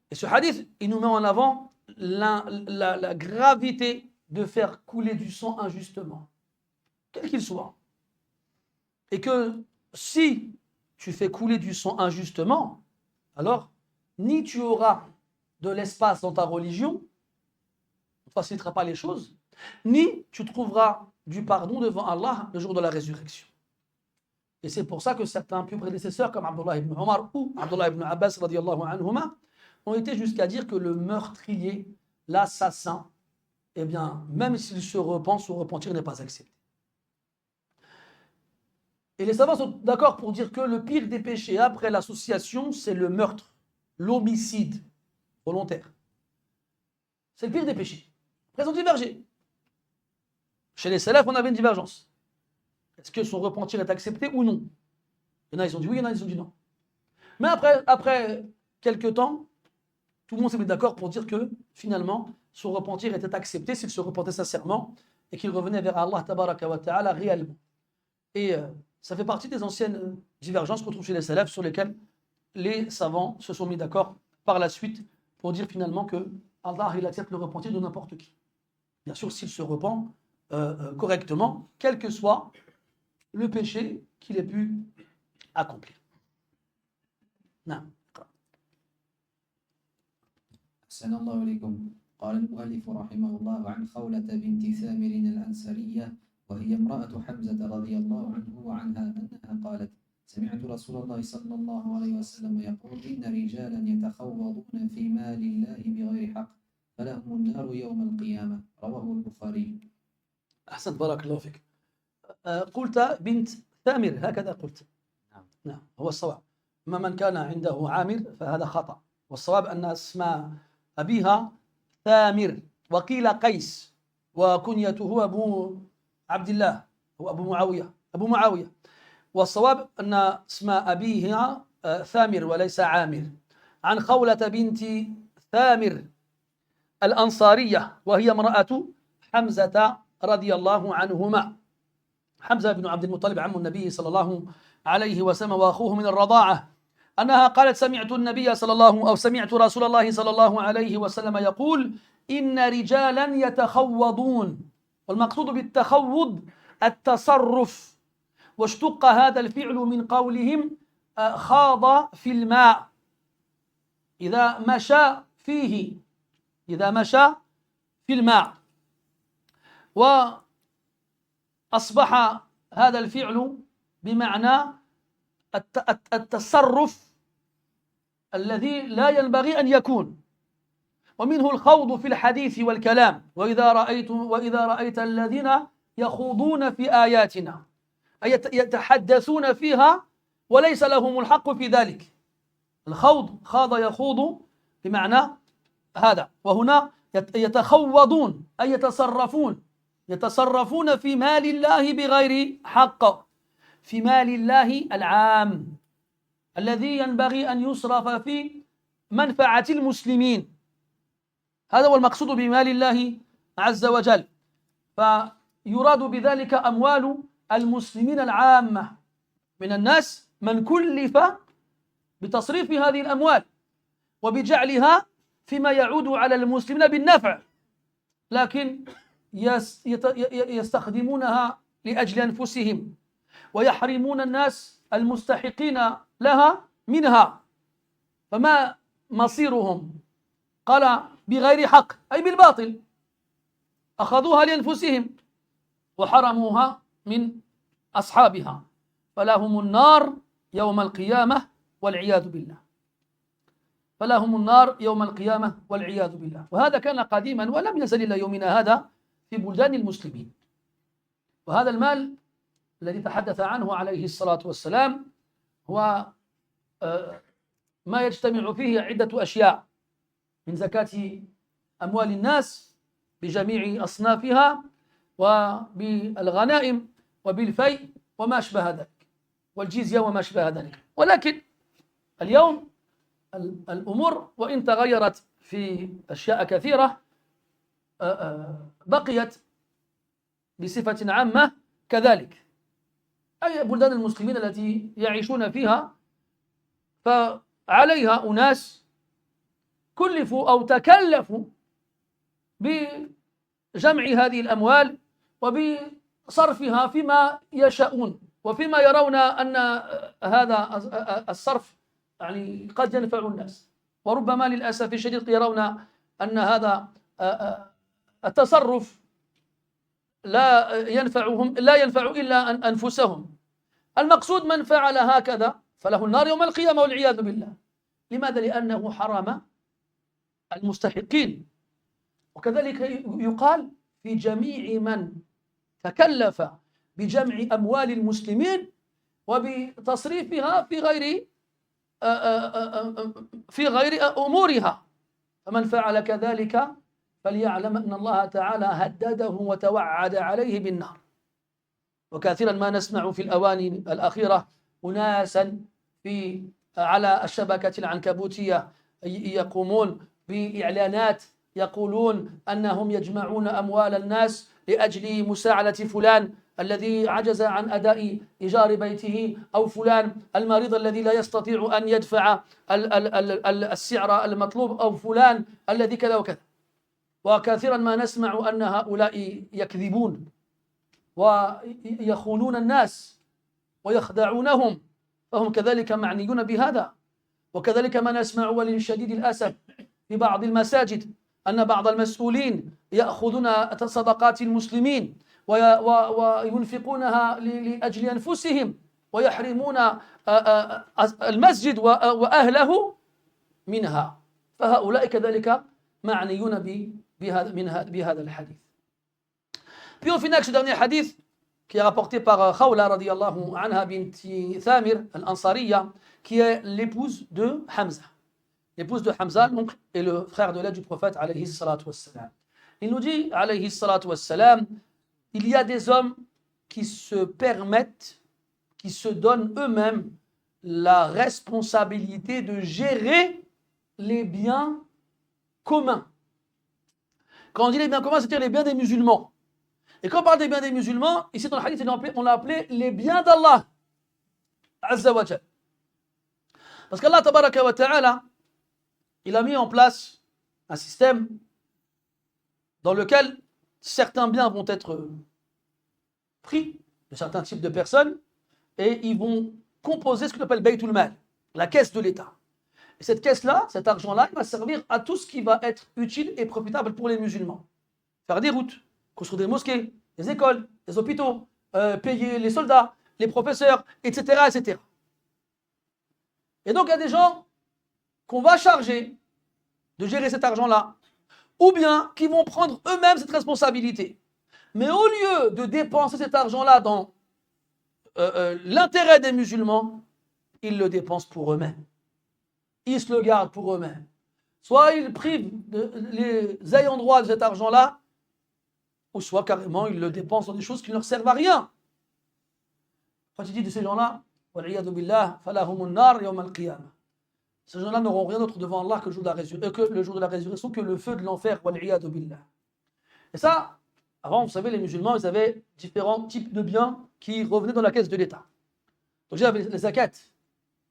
Et ce hadith, il nous met en avant la gravité de faire couler du sang injustement, quel qu'il soit. Et que si tu fais couler du sang injustement, alors ni tu auras de l'espace dans ta religion, on ne facilitera pas les choses, ni tu trouveras du pardon devant Allah le jour de la résurrection. Et c'est pour ça que certains pieux prédécesseurs comme Abdullah ibn Omar ou Abdullah ibn Abbas radiyallahu anhuma ont été jusqu'à dire que le meurtrier, l'assassin, eh bien, même s'il se repent, son repentir n'est pas accepté. Et les savants sont d'accord pour dire que le pire des péchés après l'association, c'est le meurtre, l'homicide volontaire. C'est le pire des péchés. Après, ils ont divergé. Chez les salafs, on avait une divergence. Est-ce que son repentir est accepté ou non? Il y en a, ils ont dit oui, il y en a, ils ont dit non. Mais après quelques temps, tout le monde s'est mis d'accord pour dire que finalement, son repentir était accepté s'il se repentait sincèrement et qu'il revenait vers Allah tabaraka wa ta'ala réellement. Et ça fait partie des anciennes divergences qu'on trouve chez les salafs sur lesquelles les savants se sont mis d'accord par la suite pour dire finalement que Allah il accepte le repentir de n'importe qui. Bien sûr, s'il se repent correctement, quel que soit le péché qu'il ait pu accomplir. Non. أحسن الله إليكم. قال المؤلف رحمه الله عن خولة بنت ثامر الأنصارية وهي امرأة حمزة رضي الله عنه وعنها أنها قالت سمعت رسول الله صلى الله عليه وسلم يقول إن رجالا يتخوضون في مال الله بغير حق فلهم النار يوم القيامة. رواه البخاري. أحسنت، بارك الله فيك. قلت بنت ثامر، هكذا قلت. نعم هو الصواب. أما من كان عنده عامر فهذا خطأ، والصواب أن اسم أبيها ثامر، وقيل قيس، وكنيته أبو عبد الله، هو أبو معاوية. والصواب أن اسم أبيها ثامر وليس عامر. عن خولة بنت ثامر الأنصارية، وهي امرأة حمزة رضي الله عنهما. حمزة بن عبد المطلب عم النبي صلى الله عليه وسلم وأخوه من الرضاعة، أنها قالت: سمعت رسول الله صلى الله عليه وسلم يقول: إن رجالا يتخوضون. والمقصود بالتخوض التصرف، واشتق هذا الفعل من قولهم خاض في الماء، إذا مشى في الماء. وأصبح هذا الفعل بمعنى التصرف الذي لا ينبغي أن يكون، ومنه الخوض في الحديث والكلام. وإذا رأيت الذين يخوضون في آياتنا، أي يتحدثون فيها وليس لهم الحق في ذلك. الخوض، خاض يخوض بمعنى هذا. وهنا يتخوضون أي يتصرفون في مال الله بغير حق، في مال الله العام الذي ينبغي أن يصرف في منفعة المسلمين. هذا هو المقصود بمال الله عز وجل. فيراد بذلك أموال المسلمين العامة من الناس، من كلف بتصريف هذه الأموال وبجعلها فيما يعود على المسلمين بالنفع، لكن يستخدمونها لأجل أنفسهم، ويحرمون الناس المستحقين لها منها. فما مصيرهم؟ قال بغير حق، أي بالباطل، أخذوها لأنفسهم وحرموها من أصحابها، فلهم النار يوم القيامة والعياذ بالله. فلهم النار يوم القيامة والعياذ بالله. وهذا كان قديما ولم يزل إلى يومنا هذا في بلدان المسلمين. وهذا المال الذي تحدث عنه عليه الصلاة والسلام هو ما يجتمع فيه عدة أشياء من زكاة أموال الناس بجميع أصنافها، وبالغنائم وبالفيء وما أشبه ذلك، والجزية وما أشبه ذلك. ولكن اليوم الأمور وإن تغيرت في أشياء كثيرة بقيت بصفة عامة كذلك. أي بلدان المسلمين التي يعيشون فيها فعليها أناس كلفوا أو تكلفوا بجمع هذه الأموال وبصرفها فيما يشاءون، وفيما يرون أن هذا الصرف يعني قد ينفع الناس، وربما للأسف الشديد يرون أن هذا التصرف لا ينفع إلا أنفسهم. المقصود من فعل هكذا فله النار يوم القيامة والعياذ بالله. لماذا؟ لأنه حرم المستحقين. وكذلك يقال في جميع من تكلف بجمع أموال المسلمين وبتصريفها في غير أمورها، فمن فعل كذلك فليعلم أن الله تعالى هدده وتوعد عليه بالنار. وكثيرا ما نسمع في الأواني الأخيرة أناسا على الشبكة العنكبوتية يقومون بإعلانات يقولون أنهم يجمعون أموال الناس لأجل مساعدة فلان الذي عجز عن أداء إيجار بيته، أو فلان المريض الذي لا يستطيع أن يدفع السعر المطلوب، أو فلان الذي كذا وكذا. وكثيرا ما نسمع أن هؤلاء يكذبون ويخونون الناس ويخدعونهم، فهم كذلك معنيون بهذا. وكذلك ما نسمع وللشديد الأسف في بعض المساجد أن بعض المسؤولين يأخذون صدقات المسلمين وينفقونها لأجل أنفسهم، ويحرمون المسجد وأهله منها. فهؤلاء كذلك معنيون بهذا الحديث. Puis au final, ce dernier hadith qui est rapporté par Khawla radiyallahu anha binti Thamir al-Ansariya, qui est l'épouse de Hamza. L'épouse de Hamza, l'oncle et le frère de l'aide du prophète alayhi salatu wassalam. Il nous dit alayhi salatu wassalam, il y a des hommes qui se permettent, qui se donnent eux-mêmes la responsabilité de gérer les biens communs. Quand on dit les biens communs, c'est-à-dire les biens des musulmans. Et quand on parle des biens des musulmans, ici dans le hadith, on l'a appelé les biens d'Allah Azza wa Jal. Parce qu'Allah tabaraka wa ta'ala, il a mis en place un système dans lequel certains biens vont être pris de certains types de personnes et ils vont composer ce qu'on appelle Baytul Mal, la caisse de l'État. Et cette caisse-là, cet argent-là, il va servir à tout ce qui va être utile et profitable pour les musulmans. Faire des routes, construire des mosquées, des écoles, des hôpitaux, payer les soldats, les professeurs, etc., etc. Et donc, il y a des gens qu'on va charger de gérer cet argent-là, ou bien qui vont prendre eux-mêmes cette responsabilité. Mais au lieu de dépenser cet argent-là dans l'intérêt des musulmans, ils le dépensent pour eux-mêmes. Ils se le gardent pour eux-mêmes. Soit ils privent les ayants droit de cet argent-là, ou soit carrément ils le dépensent dans des choses qui ne leur servent à rien. Quand il dit de ces gens-là, ces gens-là n'auront rien d'autre devant Allah que le jour de la résurrection, que le feu de l'enfer. Et ça, avant, vous savez, les musulmans, ils avaient différents types de biens qui revenaient dans la caisse de l'État. Donc, il y avait les zakats,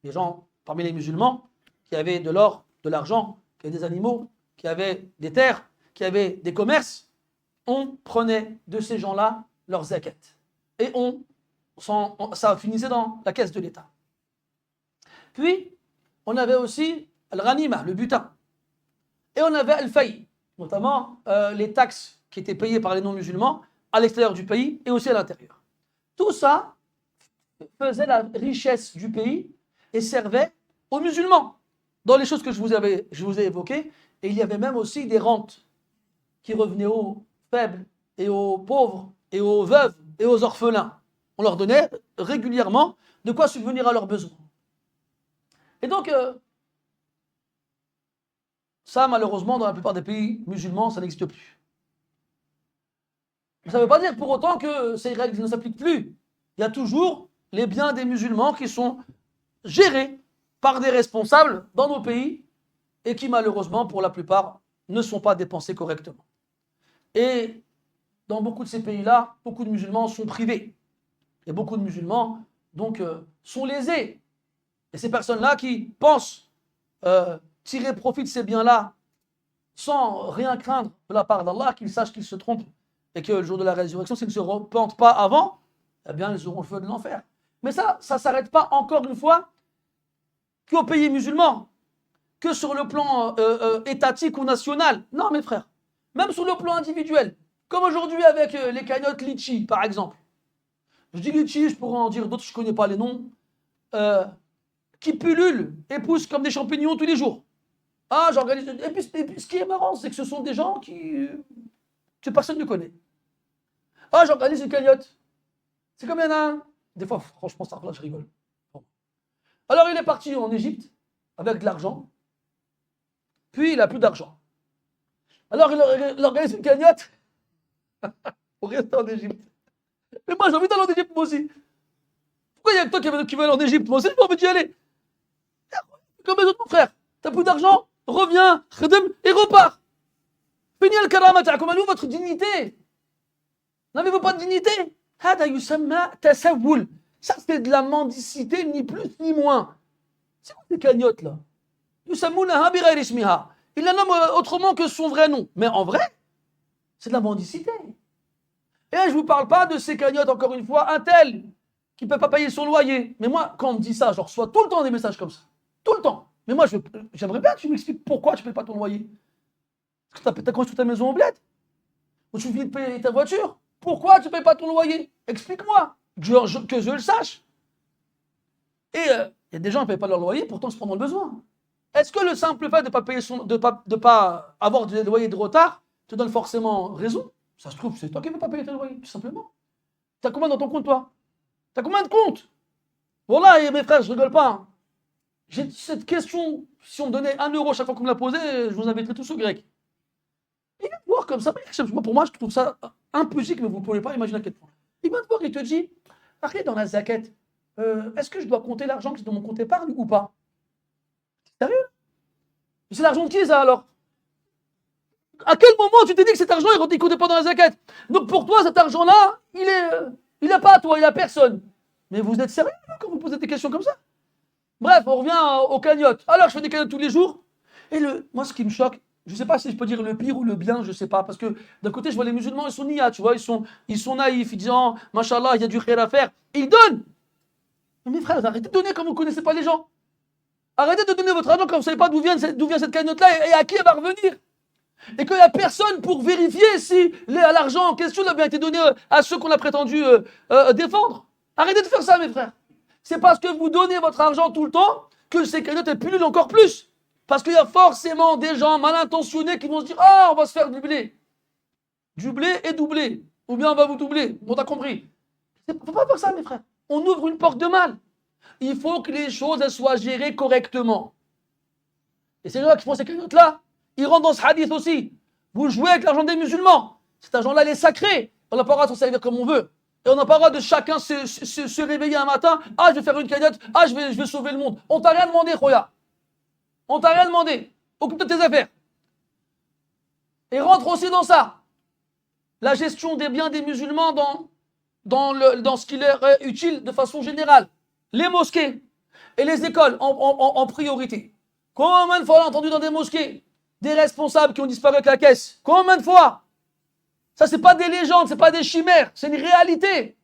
les gens parmi les musulmans qui avaient de l'or, de l'argent, qui avaient des animaux, qui avaient des terres, qui avaient des commerces. On prenait de ces gens-là leurs zakats. Et ça finissait dans la caisse de l'État. Puis, on avait aussi al-ghanima, le butin. Et on avait al-fay, notamment les taxes qui étaient payées par les non-musulmans à l'extérieur du pays et aussi à l'intérieur. Tout ça faisait la richesse du pays et servait aux musulmans. Dans les choses que je vous ai évoquées, et il y avait même aussi des rentes qui revenaient aux faibles et aux pauvres et aux veuves et aux orphelins. On leur donnait régulièrement de quoi subvenir à leurs besoins. Et donc, ça, malheureusement, dans la plupart des pays musulmans, ça n'existe plus. Ça ne veut pas dire pour autant que ces règles ne s'appliquent plus. Il y a toujours les biens des musulmans qui sont gérés par des responsables dans nos pays et qui, malheureusement, pour la plupart, ne sont pas dépensés correctement. Et dans beaucoup de ces pays-là, beaucoup de musulmans sont privés. Et beaucoup de musulmans, donc, sont lésés. Et ces personnes-là qui pensent tirer profit de ces biens-là sans rien craindre de la part d'Allah, qu'ils sachent qu'ils se trompent et que le jour de la résurrection, s'ils ne se repentent pas avant, eh bien, ils auront le feu de l'enfer. Mais ça ne s'arrête pas encore une fois qu'aux pays musulmans, que sur le plan étatique ou national. Non, mes frères, même sur le plan individuel, comme aujourd'hui avec les cagnottes litchi, par exemple. Je dis litchi, je pourrais en dire d'autres, je ne connais pas les noms, qui pullulent et poussent comme des champignons tous les jours. Ah, j'organise. Et puis, ce qui est marrant, c'est que ce sont des gens que personne ne connaît. Ah, j'organise une cagnotte. C'est combien d'un? Des fois, franchement, ça, là, je rigole. Bon. Alors, il est parti en Égypte avec de l'argent. Puis, il n'a plus d'argent. Alors, il organise une cagnotte pour rester en Égypte. Mais moi, j'ai envie d'aller en Égypte, moi aussi. Pourquoi il y a que toi qui veux aller en Égypte? Moi aussi, j'ai envie d'y aller. Comme les autres, mon frère. T'as plus d'argent? Reviens, khadem, et repars. Finis le karama, t'as comme votre dignité. N'avez-vous pas de dignité? Hada yusamma tasawwul. Ça, c'est de la mendicité, ni plus ni moins. C'est quoi ces cagnottes là? Yusammunaha bi ghayri ismiha. Ils la nomment autrement que son vrai nom. Mais en vrai, c'est de la mendicité. Et là, je ne vous parle pas de ces cagnottes, encore une fois, un tel qui ne peut pas payer son loyer. Mais moi, quand on me dit ça, je reçois tout le temps des messages comme ça. Tout le temps. Mais moi, j'aimerais bien que tu m'expliques pourquoi tu ne payes pas ton loyer. Parce que tu as construit ta maison au bled. Ou tu finis de payer ta voiture. Pourquoi tu ne payes pas ton loyer? Explique-moi, que je le sache. Et il y a des gens qui ne payent pas leur loyer, pourtant ils se prennent dans le besoin. Est-ce que le simple fait de pas payer de pas avoir des loyers de retard te donne forcément raison? Ça se trouve, c'est toi qui ne veux pas payer tes loyers, tout simplement. T'as combien dans ton compte, toi? T'as combien de comptes? Voilà, mes frères, je rigole pas. Hein. Cette question, si on me donnait 1 € chaque fois qu'on me la posait, je vous inviterais tous au grec. Il vient te voir comme ça, pour moi, je trouve ça impossible, mais vous ne pouvez pas imaginer à quel point. Il vient te voir, il te dit, arrête dans la zakat, est-ce que je dois compter l'argent qui est dans mon compte épargne ou pas? Sérieux? C'est l'argent de qui ça alors? À quel moment tu t'es dit que cet argent il comptait pas dans la zakat? Donc pour toi, cet argent-là, il n'est pas à toi, il est à personne. Mais vous êtes sérieux quand vous posez des questions comme ça? Bref, on revient aux cagnottes. Alors je fais des cagnottes tous les jours. Et moi, ce qui me choque, je ne sais pas si je peux dire le pire ou le bien, je ne sais pas. Parce que d'un côté, je vois les musulmans, ils sont nia, tu vois, ils sont naïfs, ils disent, oh, machallah, il y a du khair à faire. Et ils donnent. Mais mes frères, arrêtez de donner quand vous ne connaissez pas les gens. Arrêtez de donner votre argent quand vous ne savez pas d'où vient cette cagnotte-là et à qui elle va revenir. Et qu'il n'y a personne pour vérifier si l'argent en question a bien été donné à ceux qu'on a prétendu défendre. Arrêtez de faire ça, mes frères. C'est parce que vous donnez votre argent tout le temps que ces cagnottes pullulent encore plus. Parce qu'il y a forcément des gens mal intentionnés qui vont se dire « Ah, on va se faire du blé. » Du blé et doublé. Ou bien on va vous doubler. Bon, t'as compris. Il ne faut pas faire ça, mes frères. On ouvre une porte de mal. Il faut que les choses elles soient gérées correctement. Et ces gens qui font ces cagnottes-là, ils rentrent dans ce hadith aussi. Vous jouez avec l'argent des musulmans. Cet argent-là, il est sacré. On n'a pas le droit de s'en servir comme on veut. Et on n'a pas le droit de chacun se réveiller un matin. Ah, je vais faire une cagnotte. Ah, je vais sauver le monde. On t'a rien demandé, Khoya. On t'a rien demandé. Occupe de tes affaires. Et rentre aussi dans ça. La gestion des biens des musulmans dans ce qui leur est utile de façon générale. Les mosquées et les écoles en priorité. Combien de fois on a entendu dans des mosquées des responsables qui ont disparu avec la caisse? Combien de fois? Ça, c'est pas des légendes, c'est pas des chimères, c'est une réalité.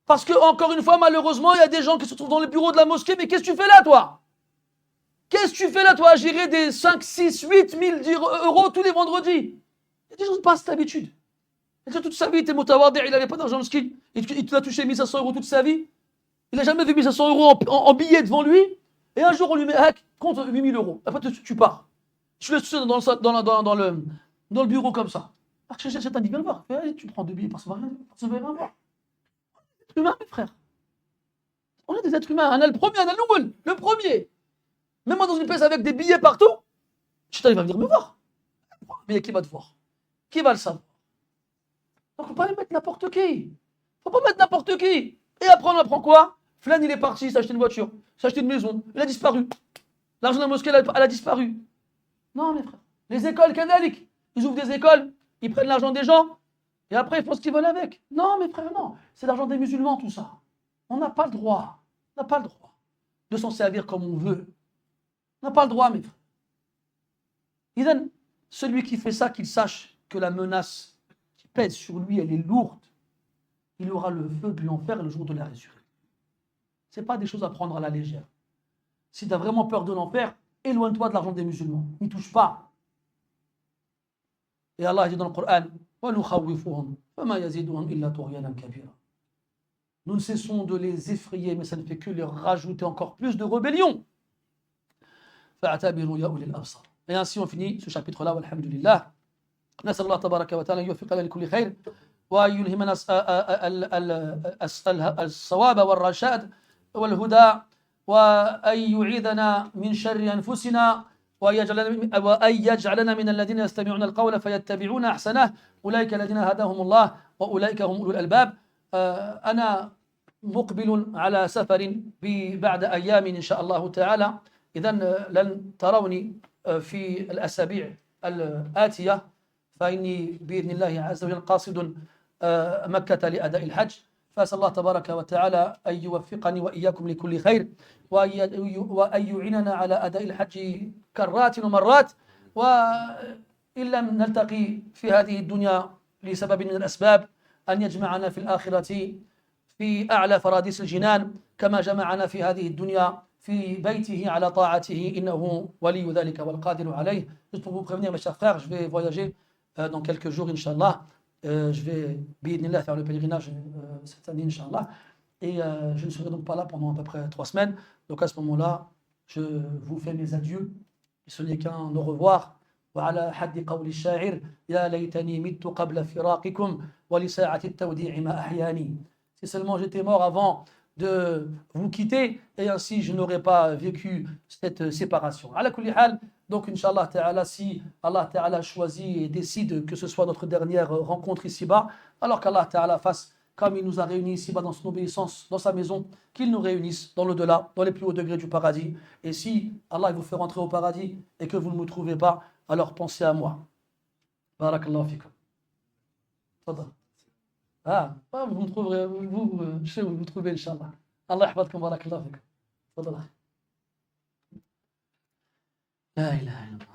Parce que, encore une fois, malheureusement, il y a des gens qui se trouvent dans les bureaux de la mosquée, mais qu'est-ce que tu fais là, toi? Qu'est-ce que tu fais là, toi, à gérer des 5, 6, 8 000 euros tous les vendredis? Il y a des gens qui passent cette habitude. Et toute sa vie, il était motawadé, il n'avait pas d'argent ski. Il te l'a touché 1500 euros toute sa vie. Il n'a jamais vu 1500 euros en billets devant lui. Et un jour, on lui met hack, compte 8000 euros. Après, tu pars. Tu laisses tout ça dans le bureau comme ça. Alors que j'ai dit, viens le voir. Allez, tu prends 2 billets, personne ne va rien voir. On est des êtres humains, mes frères. On est des êtres humains. On a le premier, on a le premier. Même moi, dans une pièce avec des billets partout, il va venir me voir. Mais qui va te voir? Qui va le savoir? Donc, il ne faut pas mettre n'importe qui. Il ne faut pas mettre n'importe qui. Et après, on apprend quoi? Flan, il est parti, il s'est acheté une voiture, il s'est acheté une maison, il a disparu. L'argent de la mosquée, elle a disparu. Non, mes frères. Les écoles, Kadalik, ils ouvrent des écoles, ils prennent l'argent des gens, et après, ils font ce qu'ils veulent avec. Non, mes frères, non. C'est l'argent des musulmans, tout ça. On n'a pas le droit. On n'a pas le droit de s'en servir comme on veut. On n'a pas le droit, mes frères. Iden, celui qui fait ça, qu'il sache que la menace qui pèse sur lui, elle est lourde. Il aura le feu de l'enfer le jour de la résurrection. Ce n'est pas des choses à prendre à la légère. Si tu as vraiment peur de l'enfer, éloigne-toi de l'argent des musulmans. N'y touche pas. Et Allah dit dans le Coran, nous ne cessons de les effrayer, mais ça ne fait que leur rajouter encore plus de rébellion. Et ainsi on finit ce chapitre-là, walhamdulillah. نسأل الله تبارك وتعالى أن يوفقنا لكل خير وأن يلهمنا الصواب والرشاد والهدى وأن يعيذنا من شر أنفسنا وأن يجعلنا من الذين يستمعون القول فيتبعون أحسنه أولئك الذين هداهم الله وأولئك هم أولو الألباب. أنا مقبل على سفر بعد أيام إن شاء الله تعالى. إذن لن تروني في الأسابيع الآتية، فإني بإذن الله عز وجل قاصد مكة لأداء الحج. فأسأل الله تبارك وتعالى أن يوفقني وإياكم لكل خير وأن يعيننا على أداء الحج كرات ومرات. وإن لم نلتقي في هذه الدنيا لسبب من الأسباب، أن يجمعنا في الآخرة في أعلى فراديس الجنان كما جمعنا في هذه الدنيا في بيته على طاعته إنه ولي ذلك والقادر عليه. Juste pour vous prévenir, mes chers frères, je vais voyager dans quelques jours, Inch'Allah. Je vais, bi'idnillah, faire le pèlerinage cette année, Inch'Allah. Et je ne serai donc pas là pendant à peu près 3 semaines. Donc à ce moment-là, je vous fais mes adieux. Et ce n'est qu'un au revoir. وعلى حد قول الشاعر يا ليتني مت قبل فراقكم ولساعة التوديع ما أحياني. Si seulement j'étais mort avant de vous quitter et ainsi je n'aurais pas vécu cette séparation. على كل حال, donc Inch'Allah Ta'ala, si Allah Ta'ala choisit et décide que ce soit notre dernière rencontre ici-bas, alors qu'Allah Ta'ala fasse comme il nous a réunis ici-bas dans son obéissance, dans sa maison, qu'il nous réunisse dans l'au-delà, dans les plus hauts degrés du paradis. Et si Allah vous fait rentrer au paradis et que vous ne me trouvez pas, alors pensez à moi. Barakallahu fikum. Fadal. Vous me trouverez, je sais où vous trouvez, Inch'Allah. Allah yahfadkum, barakallahu fikum. Fadal. La ilaha illallah.